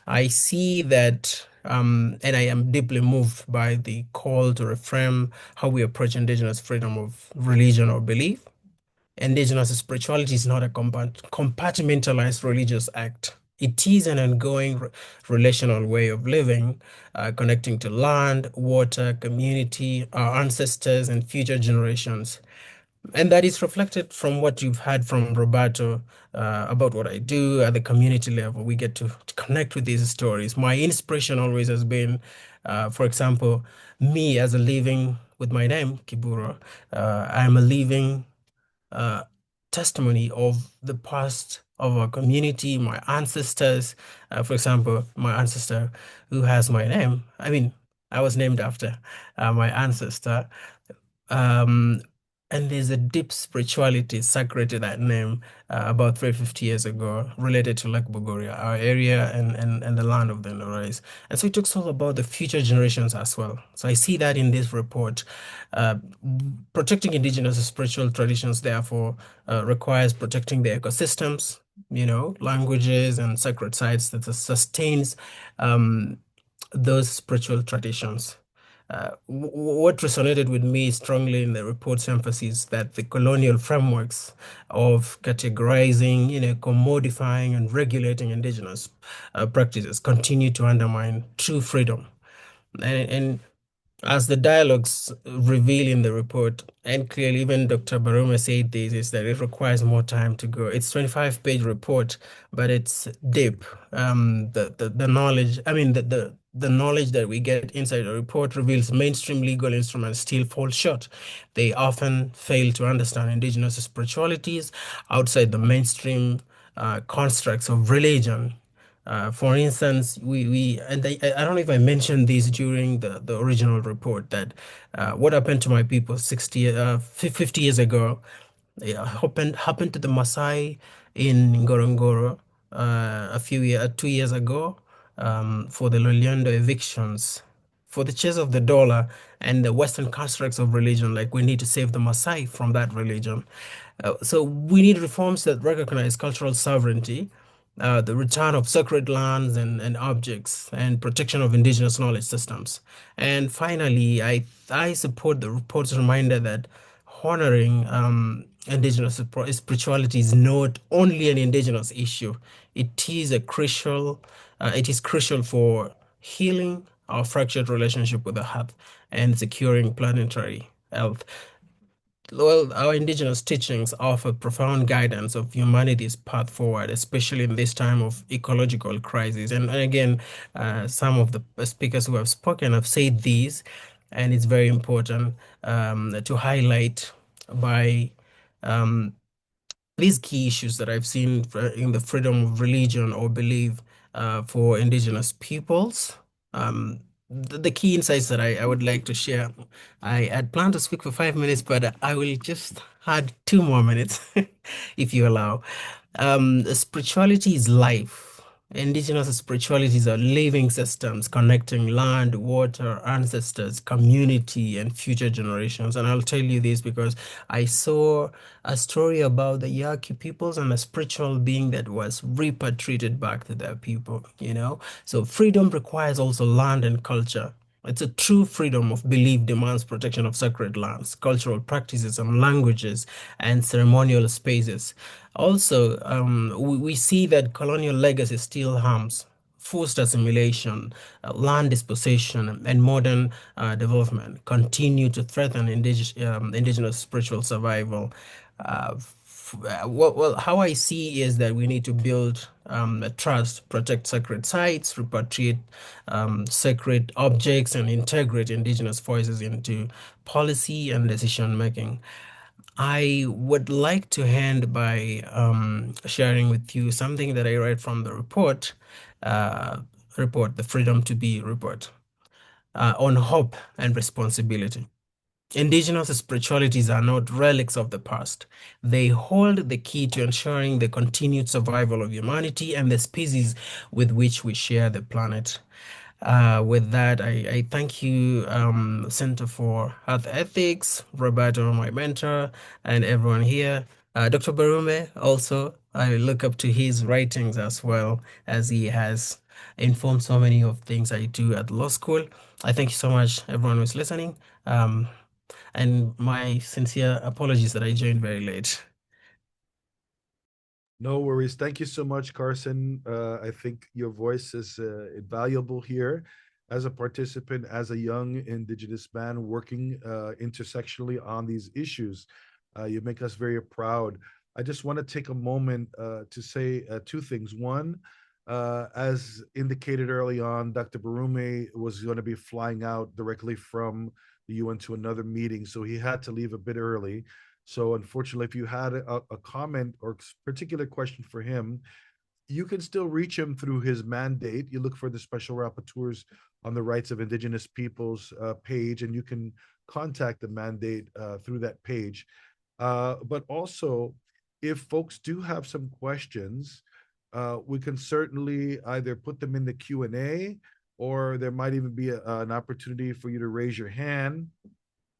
I see that, and I am deeply moved by the call to reframe how we approach Indigenous freedom of religion or belief. Indigenous spirituality is not a compartmentalized religious act. It is an ongoing relational way of living, connecting to land, water, community, our ancestors, and future generations. And that is reflected from what you've heard from Roberto about what I do at the community level. We get to connect with these stories. My inspiration always has been, for example, me as a living, with my name, Kiburo, I'm a living uh, testimony of the past of our community, my ancestors. For example, my ancestor who has my name. I mean, I was named after my ancestor. Um, and there's a deep spirituality sacred to that name about 350 years ago, related to Lake Bogoria, our area and the land of the Norais. And so it talks all about the future generations as well. So I see that in this report. Uh, Protecting indigenous spiritual traditions, therefore, requires protecting the ecosystems, languages and sacred sites that sustains um, those spiritual traditions. What resonated with me strongly in the report's emphasis that the colonial frameworks of categorizing, commodifying and regulating indigenous practices continue to undermine true freedom. And as the dialogues reveal in the report, and clearly even Dr. Barume said this, is that it requires more time to go. It's 25-page report, but it's deep. The knowledge, I mean, the knowledge that we get inside the report reveals mainstream legal instruments still fall short. They often fail to understand indigenous spiritualities outside the mainstream constructs of religion. For instance, we and I don't know if I mentioned this during the original report that what happened to my people 50 years ago, happened to the Maasai in Ngorongoro 2 years ago for the Loliondo evictions, for the chase of the dollar and the Western constructs of religion. Like, we need to save the Maasai from that religion. So we need reforms that recognize cultural sovereignty, the return of sacred lands and objects, and protection of indigenous knowledge systems. And finally, I support the report's reminder that honoring indigenous spirituality is not only an indigenous issue. It is crucial for healing our fractured relationship with the earth and securing planetary health. Well, our indigenous teachings offer profound guidance of humanity's path forward, especially in this time of ecological crisis. And again, some of the speakers who have spoken have said these, and it's very important to highlight by um, these key issues that I've seen in the freedom of religion or belief for indigenous peoples. The key insights that I would like to share. I had planned to speak for 5 minutes, but I will just add 2 more minutes, if you allow. Spirituality is life. Indigenous spiritualities are living systems connecting land, water, ancestors, community, and future generations. And I'll tell you this because I saw a story about the Yaqui peoples and a spiritual being that was repatriated back to their people. So freedom requires also land and culture. It's a true freedom of belief demands protection of sacred lands, cultural practices and languages, and ceremonial spaces. Also, we see that colonial legacy still harms forced assimilation, land dispossession, and modern development continue to threaten indigenous spiritual survival. How I see is that we need to build a trust, protect sacred sites, repatriate sacred objects, and integrate indigenous voices into policy and decision making. I would like to end by sharing with you something that I read from the uh, the Freedom to Be report, on hope and responsibility. Indigenous spiritualities are not relics of the past. They hold the key to ensuring the continued survival of humanity and the species with which we share the planet. With that, I thank you, Center for Health Ethics, Roberto, my mentor, and everyone here. Dr. Barume, also, I look up to his writings as well, as he has informed so many of things I do at law school. I thank you so much, everyone who's listening. And my sincere apologies that I joined very late. No worries. Thank you so much, Carson. I think your voice is invaluable here as a participant, as a young Indigenous man working intersectionally on these issues. You make us very proud. I just want to take a moment to say two things. One, as indicated early on, Dr. Barume was going to be flying out directly from the UN to another meeting, so he had to leave a bit early. So unfortunately, if you had a comment or particular question for him, you can still reach him through his mandate. You look for the special rapporteurs on the rights of Indigenous Peoples page, and you can contact the mandate through that page. But also, if folks do have some questions, we can certainly either put them in the Q&A, or there might even be an opportunity for you to raise your hand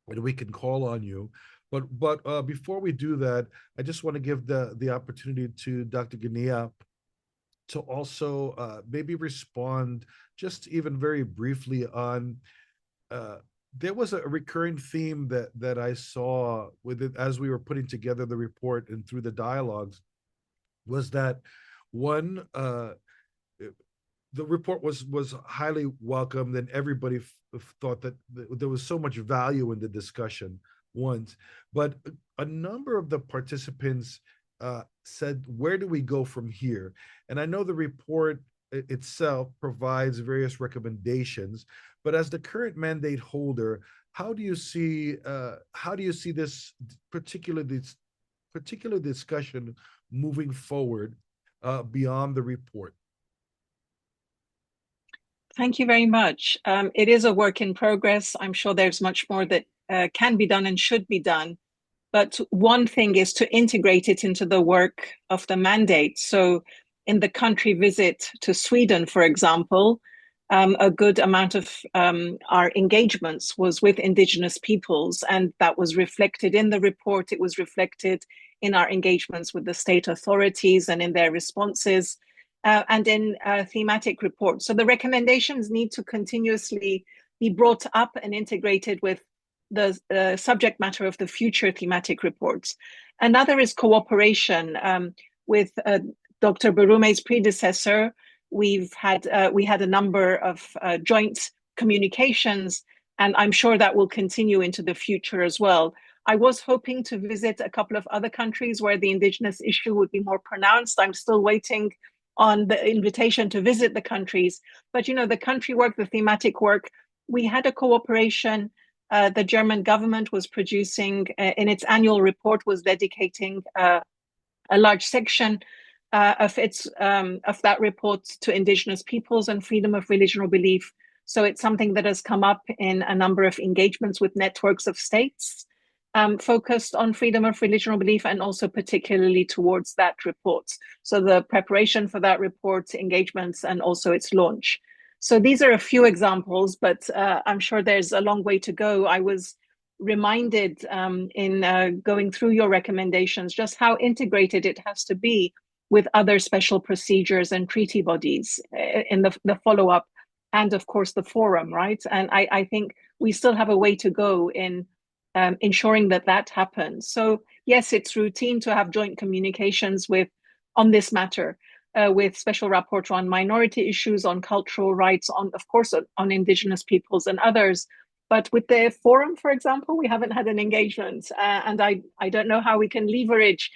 and we can call on you. But before we do that, I just want to give the opportunity to Dr. Ghanea to also maybe respond just even very briefly on there was a recurring theme that I saw with it as we were putting together the report and through the dialogues, was that one, the report was highly welcomed and everybody thought that there was so much value in the discussion once, but a number of the participants said, where do we go from here? And I know the report itself provides various recommendations, but as the current mandate holder, how do you see this particular discussion moving forward beyond the report? Thank you very much. It is a work in progress. I'm sure there's much more that can be done and should be done. But one thing is to integrate it into the work of the mandate. So in the country visit to Sweden, for example, a good amount of our engagements was with Indigenous peoples, and that was reflected in the report. It was reflected in our engagements with the state authorities and in their responses, and in thematic reports. So the recommendations need to continuously be brought up and integrated with the subject matter of the future thematic reports. Another is cooperation with Dr. Barume's predecessor. We had a number of joint communications, and I'm sure that will continue into the future as well. I was hoping to visit a couple of other countries where the Indigenous issue would be more pronounced. I'm still waiting on the invitation to visit the countries. But, you know, the country work, the thematic work, we had a cooperation. The German government was producing, in its annual report, was dedicating a large section of that report to Indigenous peoples and freedom of religion or belief. So it's something that has come up in a number of engagements with networks of states focused on freedom of religion or belief, and also particularly towards that report. So the preparation for that report, engagements, and also its launch. So these are a few examples, but I'm sure there's a long way to go. I was reminded in going through your recommendations just how integrated it has to be with other special procedures and treaty bodies in the follow-up, and of course the forum, right? And I think we still have a way to go in ensuring that happens. So yes, it's routine to have joint communications on this matter, with special rapporteur on minority issues, on cultural rights, on, of course, on Indigenous peoples and others. But with the forum, for example, we haven't had an engagement, and I don't know how we can leverage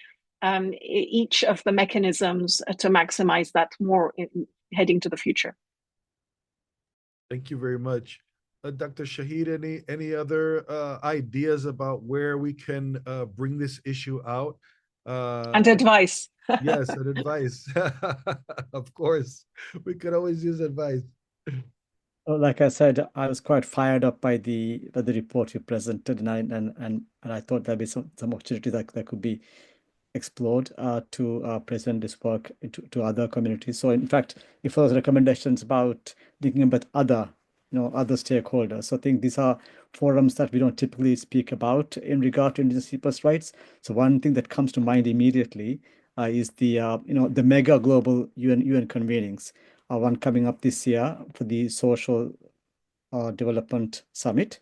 each of the mechanisms to maximize that more heading to the future. Thank you very much. Dr. Shaheed, any other ideas about where we can bring this issue out? And advice. Yes, and advice. Of course, we could always use advice. Like I said, I was quite fired up by the report you presented, and I thought there'd be some opportunity that could be explored to present this work to other communities. So in fact, if there was recommendations about thinking about other stakeholders. So I think these are forums that we don't typically speak about in regard to Indigenous people's rights. So one thing that comes to mind immediately is the mega global UN convenings. One coming up this year for the Social Development Summit.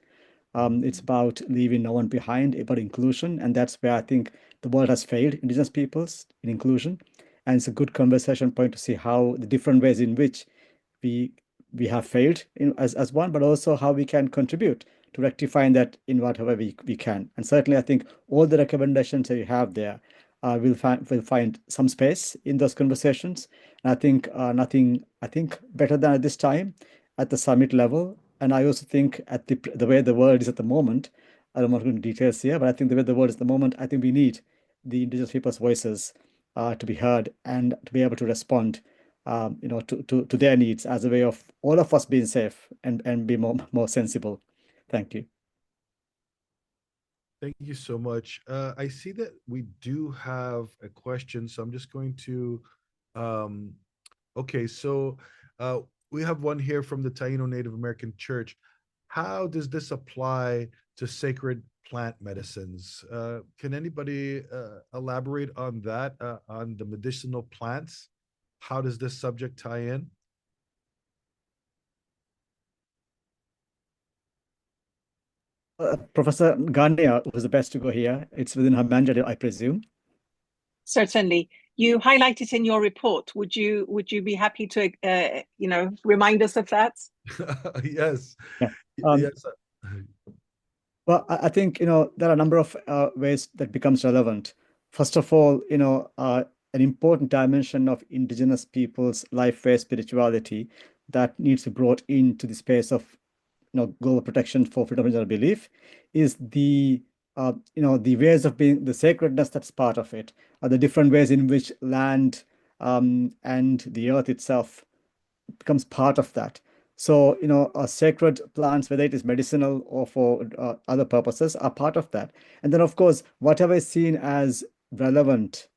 It's about leaving no one behind, about inclusion, and that's where I think the world has failed Indigenous peoples in inclusion. And it's a good conversation point to see how the different ways in which we we have failed as one, but also how we can contribute to rectifying that in whatever we can. And certainly, I think all the recommendations that you have there will find some space in those conversations. And I think nothing better than at this time at the summit level. And I also think at the way the world is at the moment, I don't want to go into details here, but I think the way the world is at the moment, I think we need the Indigenous people's voices to be heard and to be able to respond, to their needs as a way of all of us being safe and be more sensible. Thank you. Thank you so much. I see that we do have a question, so I'm just going to. Okay, so we have one here from the Taino Native American Church. How does this apply to sacred plant medicines? Can anybody elaborate on that, on the medicinal plants? How does this subject tie in? Professor Ghanea was the best to go here. It's within her mandate, I presume. Certainly. You highlight it in your report. Would you be happy to remind us of that? Yes. Yeah. Yes. Well, I think there are a number of ways that becomes relevant. First of all, an important dimension of Indigenous people's life-way spirituality that needs to be brought into the space of global protection for freedom of religion belief is the ways of being, the sacredness that's part of it, are the different ways in which land and the earth itself becomes part of that. So, sacred plants, whether it is medicinal or for other purposes, are part of that. And then, of course, whatever is seen as relevant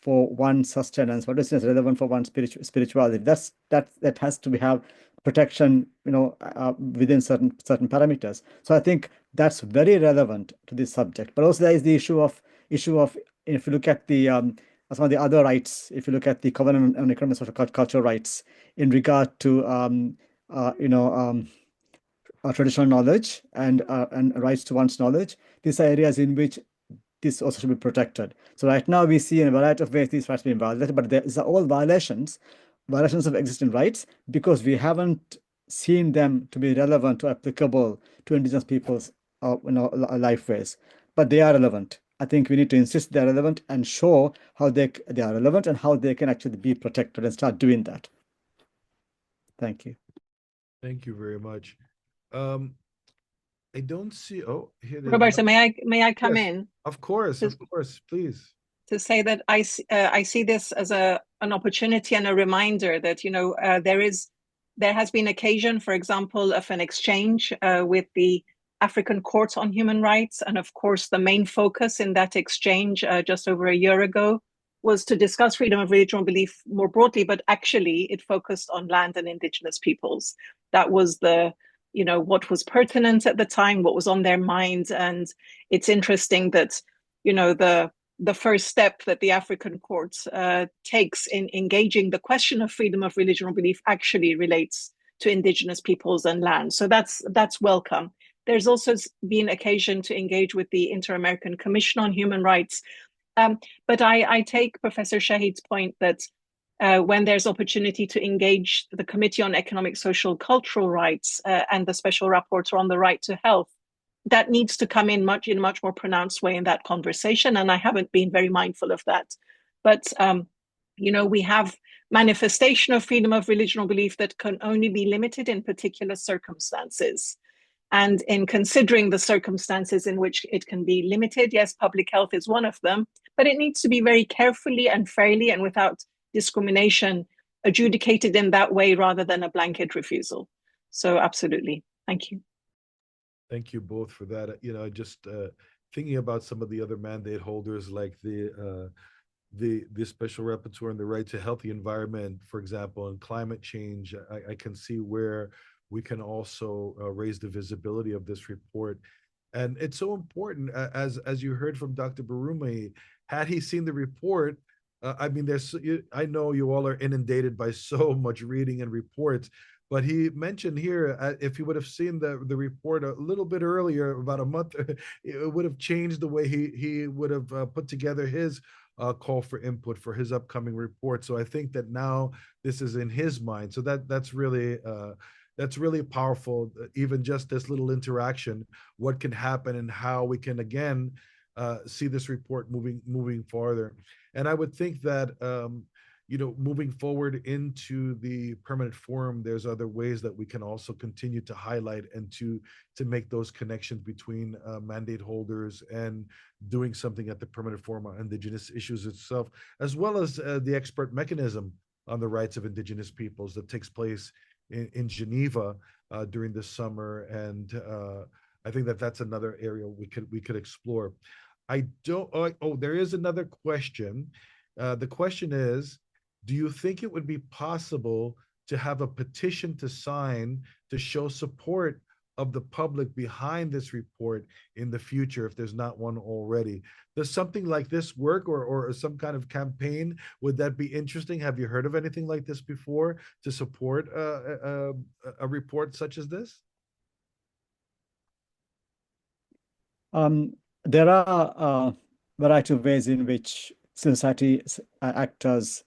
for one's sustenance, what is seen as relevant for one's spirituality, that has to have protection, within certain parameters. So I think that's very relevant to this subject. But also there is the issue of if you look at the some of the other rights, if you look at the Covenant on Economic and Social Cultural Rights in regard to traditional knowledge and rights to one's knowledge, these are areas in which this also should be protected. So right now we see in a variety of ways these rights being violated, but these are all violations of existing rights because we haven't seen them to be relevant or applicable to Indigenous people's life ways. But they are relevant. I think we need to insist they're relevant and show how they are relevant and how they can actually be protected and start doing that. Thank you. Thank you very much. I don't see. Oh, here. Roberta, may I come Yes, in? Of course, please. To say that I see this as an opportunity and a reminder that there has been occasion, for example, of an exchange with the African Court on Human Rights, and of course the main focus in that exchange just over a year ago was to discuss freedom of religion or belief more broadly, but actually it focused on land and Indigenous peoples. That was what was pertinent at the time, what was on their minds, and it's interesting that the first step that the African Court takes in engaging the question of freedom of religion or belief actually relates to Indigenous peoples and land. So that's welcome. There's also been occasion to engage with the Inter-American Commission on Human Rights. But I take Professor Shaheed's point that when there's opportunity to engage the Committee on Economic, Social, Cultural Rights and the Special Rapporteur on the Right to Health, that needs to come in a much more pronounced way in that conversation. And I haven't been very mindful of that. But, we have manifestation of freedom of religion or belief that can only be limited in particular circumstances. and in considering the circumstances in which it can be limited. Yes, public health is one of them, but it needs to be very carefully and fairly and without discrimination adjudicated in that way rather than a blanket refusal. So absolutely. Thank you. Thank you both for that. Just thinking about some of the other mandate holders, like the special rapporteur on the right to healthy environment, for example, and climate change. I can see where we can also raise the visibility of this report. And it's so important, as you heard from Dr. Barume, had he seen the report, I mean, I know you all are inundated by so much reading and reports, but he mentioned here, if he would have seen the report a little bit earlier, about a month, it would have changed the way he would have put together his call for input for his upcoming report. So I think that now this is in his mind. So that's really powerful. Even just this little interaction, what can happen and how we can again see this report moving farther. And I would think that moving forward into the permanent forum, there's other ways that we can also continue to highlight and to make those connections between mandate holders and doing something at the permanent forum on Indigenous issues itself, as well as the expert mechanism on the rights of Indigenous peoples that takes place in Geneva during the summer. And I think that that's another area we could explore. There is another question. The question is, do you think it would be possible to have a petition to sign to show support of the public behind this report in the future if there's not one already? Does something like this work, or some kind of campaign? Would that be interesting? Have you heard of anything like this before to support a report such as this? There are a variety of ways in which society actors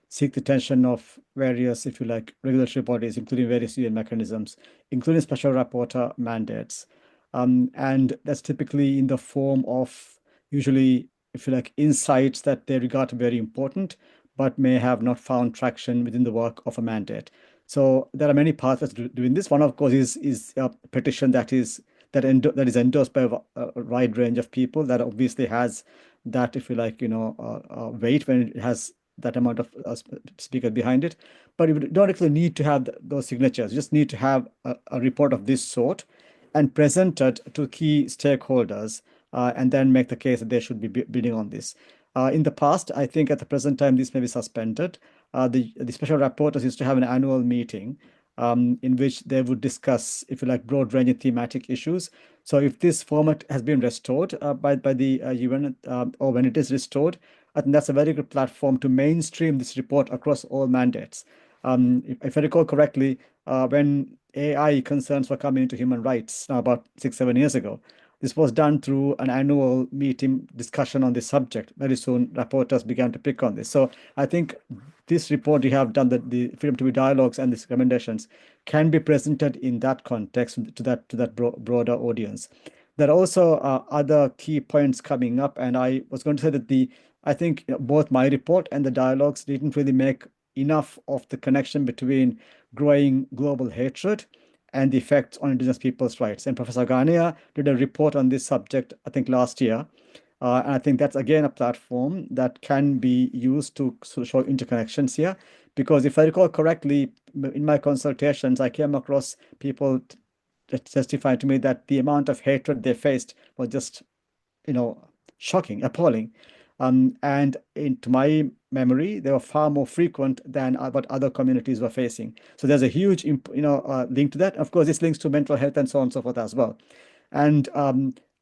seek the attention of various, if you like, regulatory bodies, including various UN mechanisms, including special rapporteur mandates. And that's typically in the form of usually, if you like, insights that they regard very important, but may have not found traction within the work of a mandate. So there are many pathways to doing this. One, of course, is a petition that is endorsed by a wide range of people, that obviously has that, if you like, weight when it has that amount of speakers behind it. But you don't actually need to have those signatures. You just need to have a report of this sort and present it to key stakeholders, and then make the case that they should be bidding on this. In the past, I think at the present time, this may be suspended. The special rapporteurs used to have an annual meeting in which they would discuss, if you like, broad-ranging thematic issues. So if this format has been restored by the UN, or when it is restored, I think that's a very good platform to mainstream this report across all mandates. If I recall correctly, when AI concerns were coming into human rights now about 6-7 years ago, this was done through an annual meeting discussion on this subject. Very soon, rapporteurs began to pick on this. So I think this report you have done, the Freedom to be dialogues and these recommendations, can be presented in that context to that broader audience. There are also other key points coming up, and I was going to say that I think both my report and the dialogues didn't really make enough of the connection between growing global hatred and the effects on Indigenous people's rights. And Professor Ghanea did a report on this subject, I think, last year. And I think that's, again, a platform that can be used to show interconnections here. Because if I recall correctly, in my consultations, I came across people that testified to me that the amount of hatred they faced was just, shocking, appalling. And into my memory, they were far more frequent than what other communities were facing. So there's a huge, link to that. Of course, this links to mental health and so on and so forth as well. And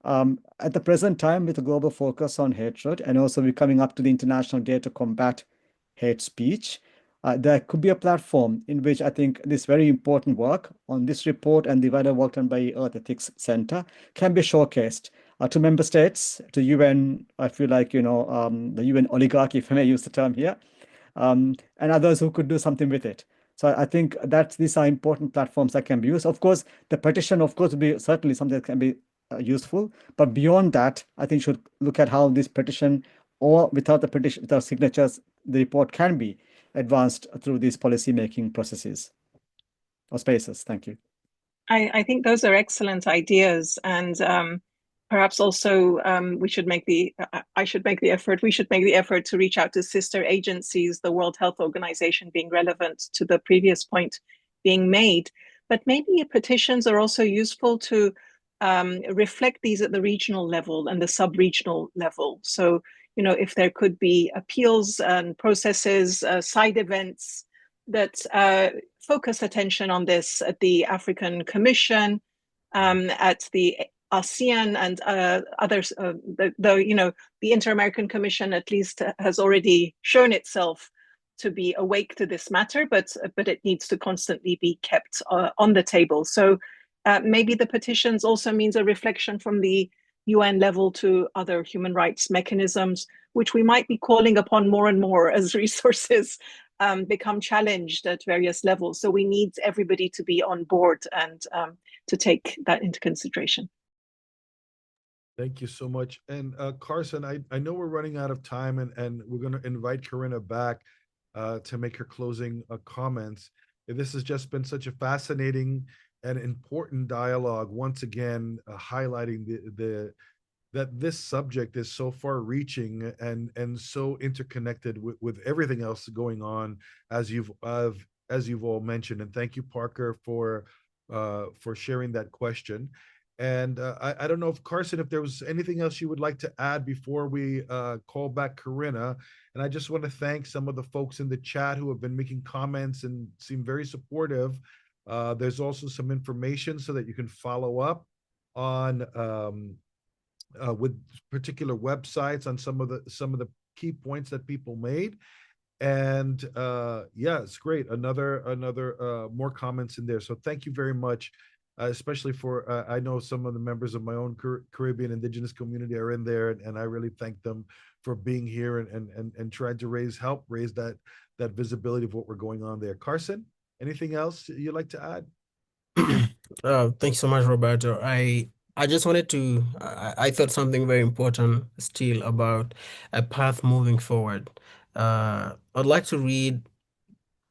at the present time, with a global focus on hatred, and also we're coming up to the International Day to Combat Hate Speech, there could be a platform in which I think this very important work on this report and the wider work done by Earth Ethics Center can be showcased to member states, to UN, I feel like, the UN oligarchy, if I may use the term here, and others who could do something with it. So I think that these are important platforms that can be used. Of course, the petition, of course, will be certainly something that can be useful. But beyond that, I think should look at how this petition, or without the petition, without signatures, the report can be advanced through these policy-making processes or spaces. Thank you. I think those are excellent ideas, and perhaps also we should make I should make the effort. We should make the effort to reach out to sister agencies, the World Health Organization being relevant to the previous point being made. But maybe petitions are also useful to reflect these at the regional level and the sub-regional level. So, you know, if there could be appeals and processes, side events that focus attention on this at the African Commission, at the ASEAN and others. The Inter-American Commission at least has already shown itself to be awake to this matter, but it needs to constantly be kept on the table. So maybe the petitions also means a reflection from the UN level to other human rights mechanisms, which we might be calling upon more and more as resources become challenged at various levels. So we need everybody to be on board and to take that into consideration. Thank you so much. And Carson, I know we're running out of time, and we're going to invite Corinna back to make her closing comments. This has just been such a fascinating and important dialogue, once again highlighting that this subject is so far-reaching and so interconnected with everything else going on, as you've all mentioned. And thank you, Parker, for sharing that question. And I don't know if Carson, if there was anything else you would like to add before we call back Corinna. And I just want to thank some of the folks in the chat who have been making comments and seem very supportive. There's also some information so that you can follow up on with particular websites on some of the key points that people made. And yeah, it's great. Another more comments in there. So thank you very much, especially for I know some of the members of my own Caribbean indigenous community are in there, and I really thank them for being here and trying to raise that visibility of what we're going on there. Carson, anything else you'd like to add? Thank you so much, Roberto. I just wanted to, I thought something very important still about a path moving forward. I'd like to read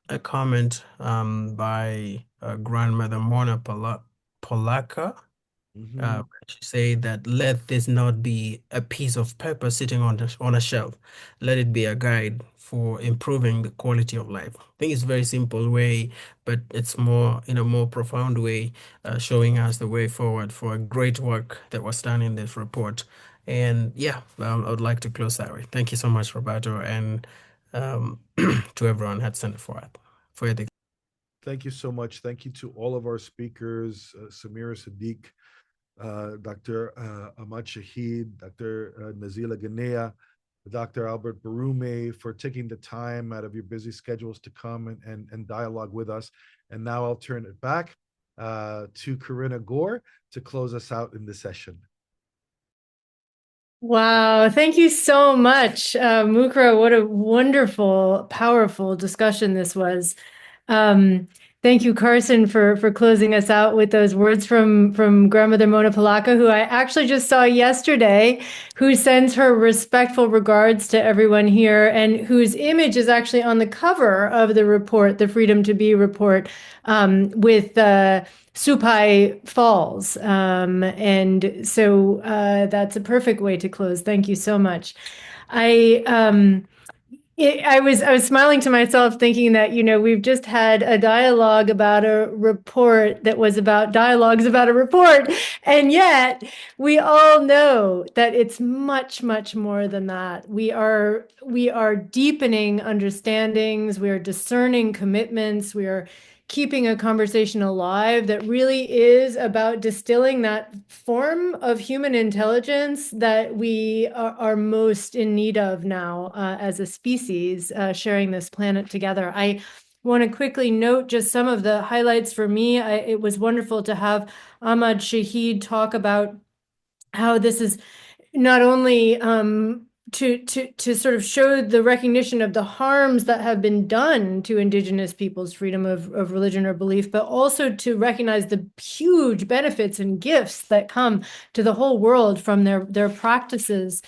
a comment by grandmother Mona Polaka. She said that let this not be a piece of paper sitting on a shelf. Let it be a guide for improving the quality of life. I think it's a very simple way, but it's more in a more profound way, showing us the way forward for a great work that was done in this report. And yeah, I would like to close that way. Thank you so much, Roberto, and to everyone at Center for Ethics. Thank you so much. Thank you to all of our speakers, Samira Sadiq, Dr. Ahmed Shaheed, Dr. Nazila Ghanea, Dr. Albert Barume, for taking the time out of your busy schedules to come and dialogue with us. And now I'll turn it back to Corinna Gore to close us out in the session. Wow, thank you so much, Mukra. What a wonderful, powerful discussion this was. Thank you, Carson, for closing us out with those words from grandmother Mona Polaka, who I actually just saw yesterday, who sends her respectful regards to everyone here, and whose image is actually on the cover of the report, the Freedom to Be report, with Supai Falls. And so that's a perfect way to close. Thank you so much. I was smiling to myself thinking that, we've just had a dialogue about a report that was about dialogues about a report. And yet we all know that it's much, much more than that. We are deepening understandings. We are discerning commitments. We are keeping a conversation alive that really is about distilling that form of human intelligence that we are most in need of now as a species, sharing this planet together. I want to quickly note just some of the highlights for me. It was wonderful to have Ahmed Shaheed talk about how this is not only to sort of show the recognition of the harms that have been done to Indigenous peoples' freedom of religion or belief, but also to recognize the huge benefits and gifts that come to the whole world from their practices.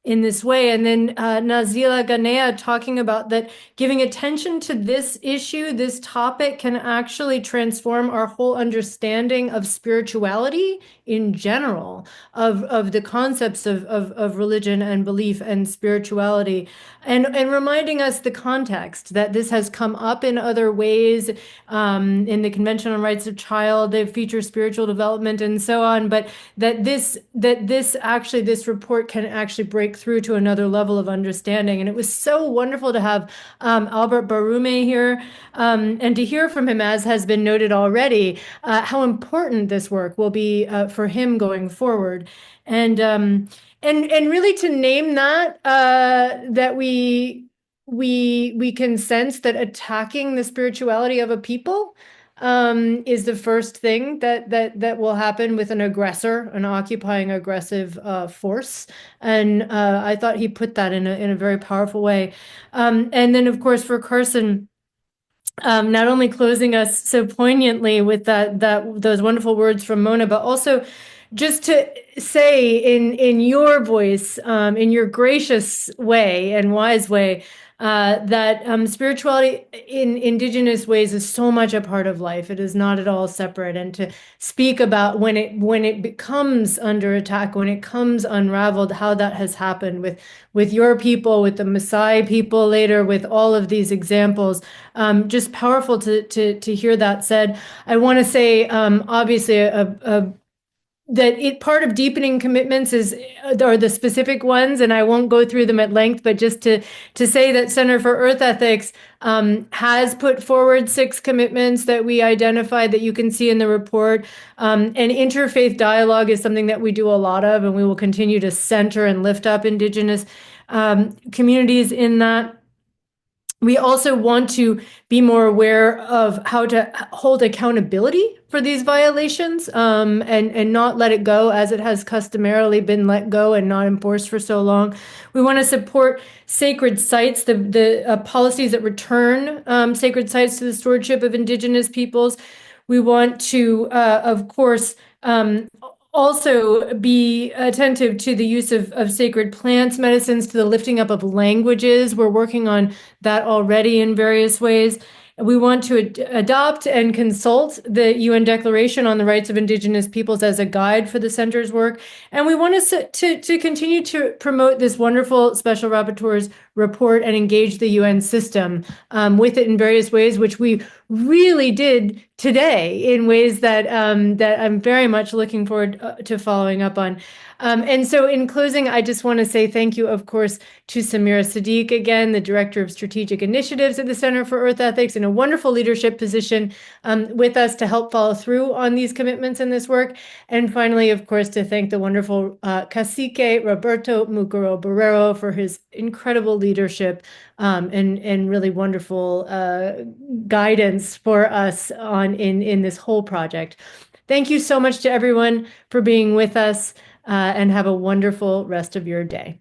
in this way. And then Nazila Ghanea talking about that giving attention to this issue, this topic can actually transform our whole understanding of spirituality in general, of the concepts of religion and belief and spirituality, and reminding us the context that this has come up in other ways, in the Convention on Rights of Child, they feature spiritual development and so on, but that this report can actually break through to another level of understanding. And it was so wonderful to have Albert Barume here, and to hear from him, as has been noted already, how important this work will be for him going forward. And really to name that that we can sense that attacking the spirituality of a people is the first thing that will happen with an aggressor, an occupying aggressive force. And I thought he put that in a very powerful way. And then, of course, for Carson, not only closing us so poignantly with those wonderful words from Mona, but also just to say in your voice, in your gracious way and wise way, that spirituality in Indigenous ways is so much a part of life. It is not at all separate. And to speak about when it becomes under attack, when it comes unraveled, how that has happened with your people, with the Maasai people later, with all of these examples, just powerful to hear that said. I want to say, obviously, that part of deepening commitments are the specific ones, and I won't go through them at length, but just to say that Center for Earth Ethics has put forward 6 commitments that we identified that you can see in the report. And interfaith dialogue is something that we do a lot of, and we will continue to center and lift up Indigenous communities in that. We also want to be more aware of how to hold accountability for these violations, and not let it go as it has customarily been let go and not enforced for so long. We want to support sacred sites, the policies that return sacred sites to the stewardship of Indigenous peoples. We want to, of course, also be attentive to the use of sacred plants, medicines, to the lifting up of languages. We're working on that already in various ways. We want to adopt and consult the UN Declaration on the Rights of Indigenous Peoples as a guide for the center's work. And we want to continue to promote this wonderful Special Rapporteur's report and engage the UN system with it in various ways, which we really did today in ways that I'm very much looking forward to following up on. And so in closing, I just want to say thank you, of course, to Samira Sadiq, again, the Director of Strategic Initiatives at the Center for Earth Ethics, in a wonderful leadership position with us to help follow through on these commitments in this work. And finally, of course, to thank the wonderful Cacique Roberto Mucuro Barrero for his incredible leadership and really wonderful guidance for us in this whole project. Thank you so much to everyone for being with us, and have a wonderful rest of your day.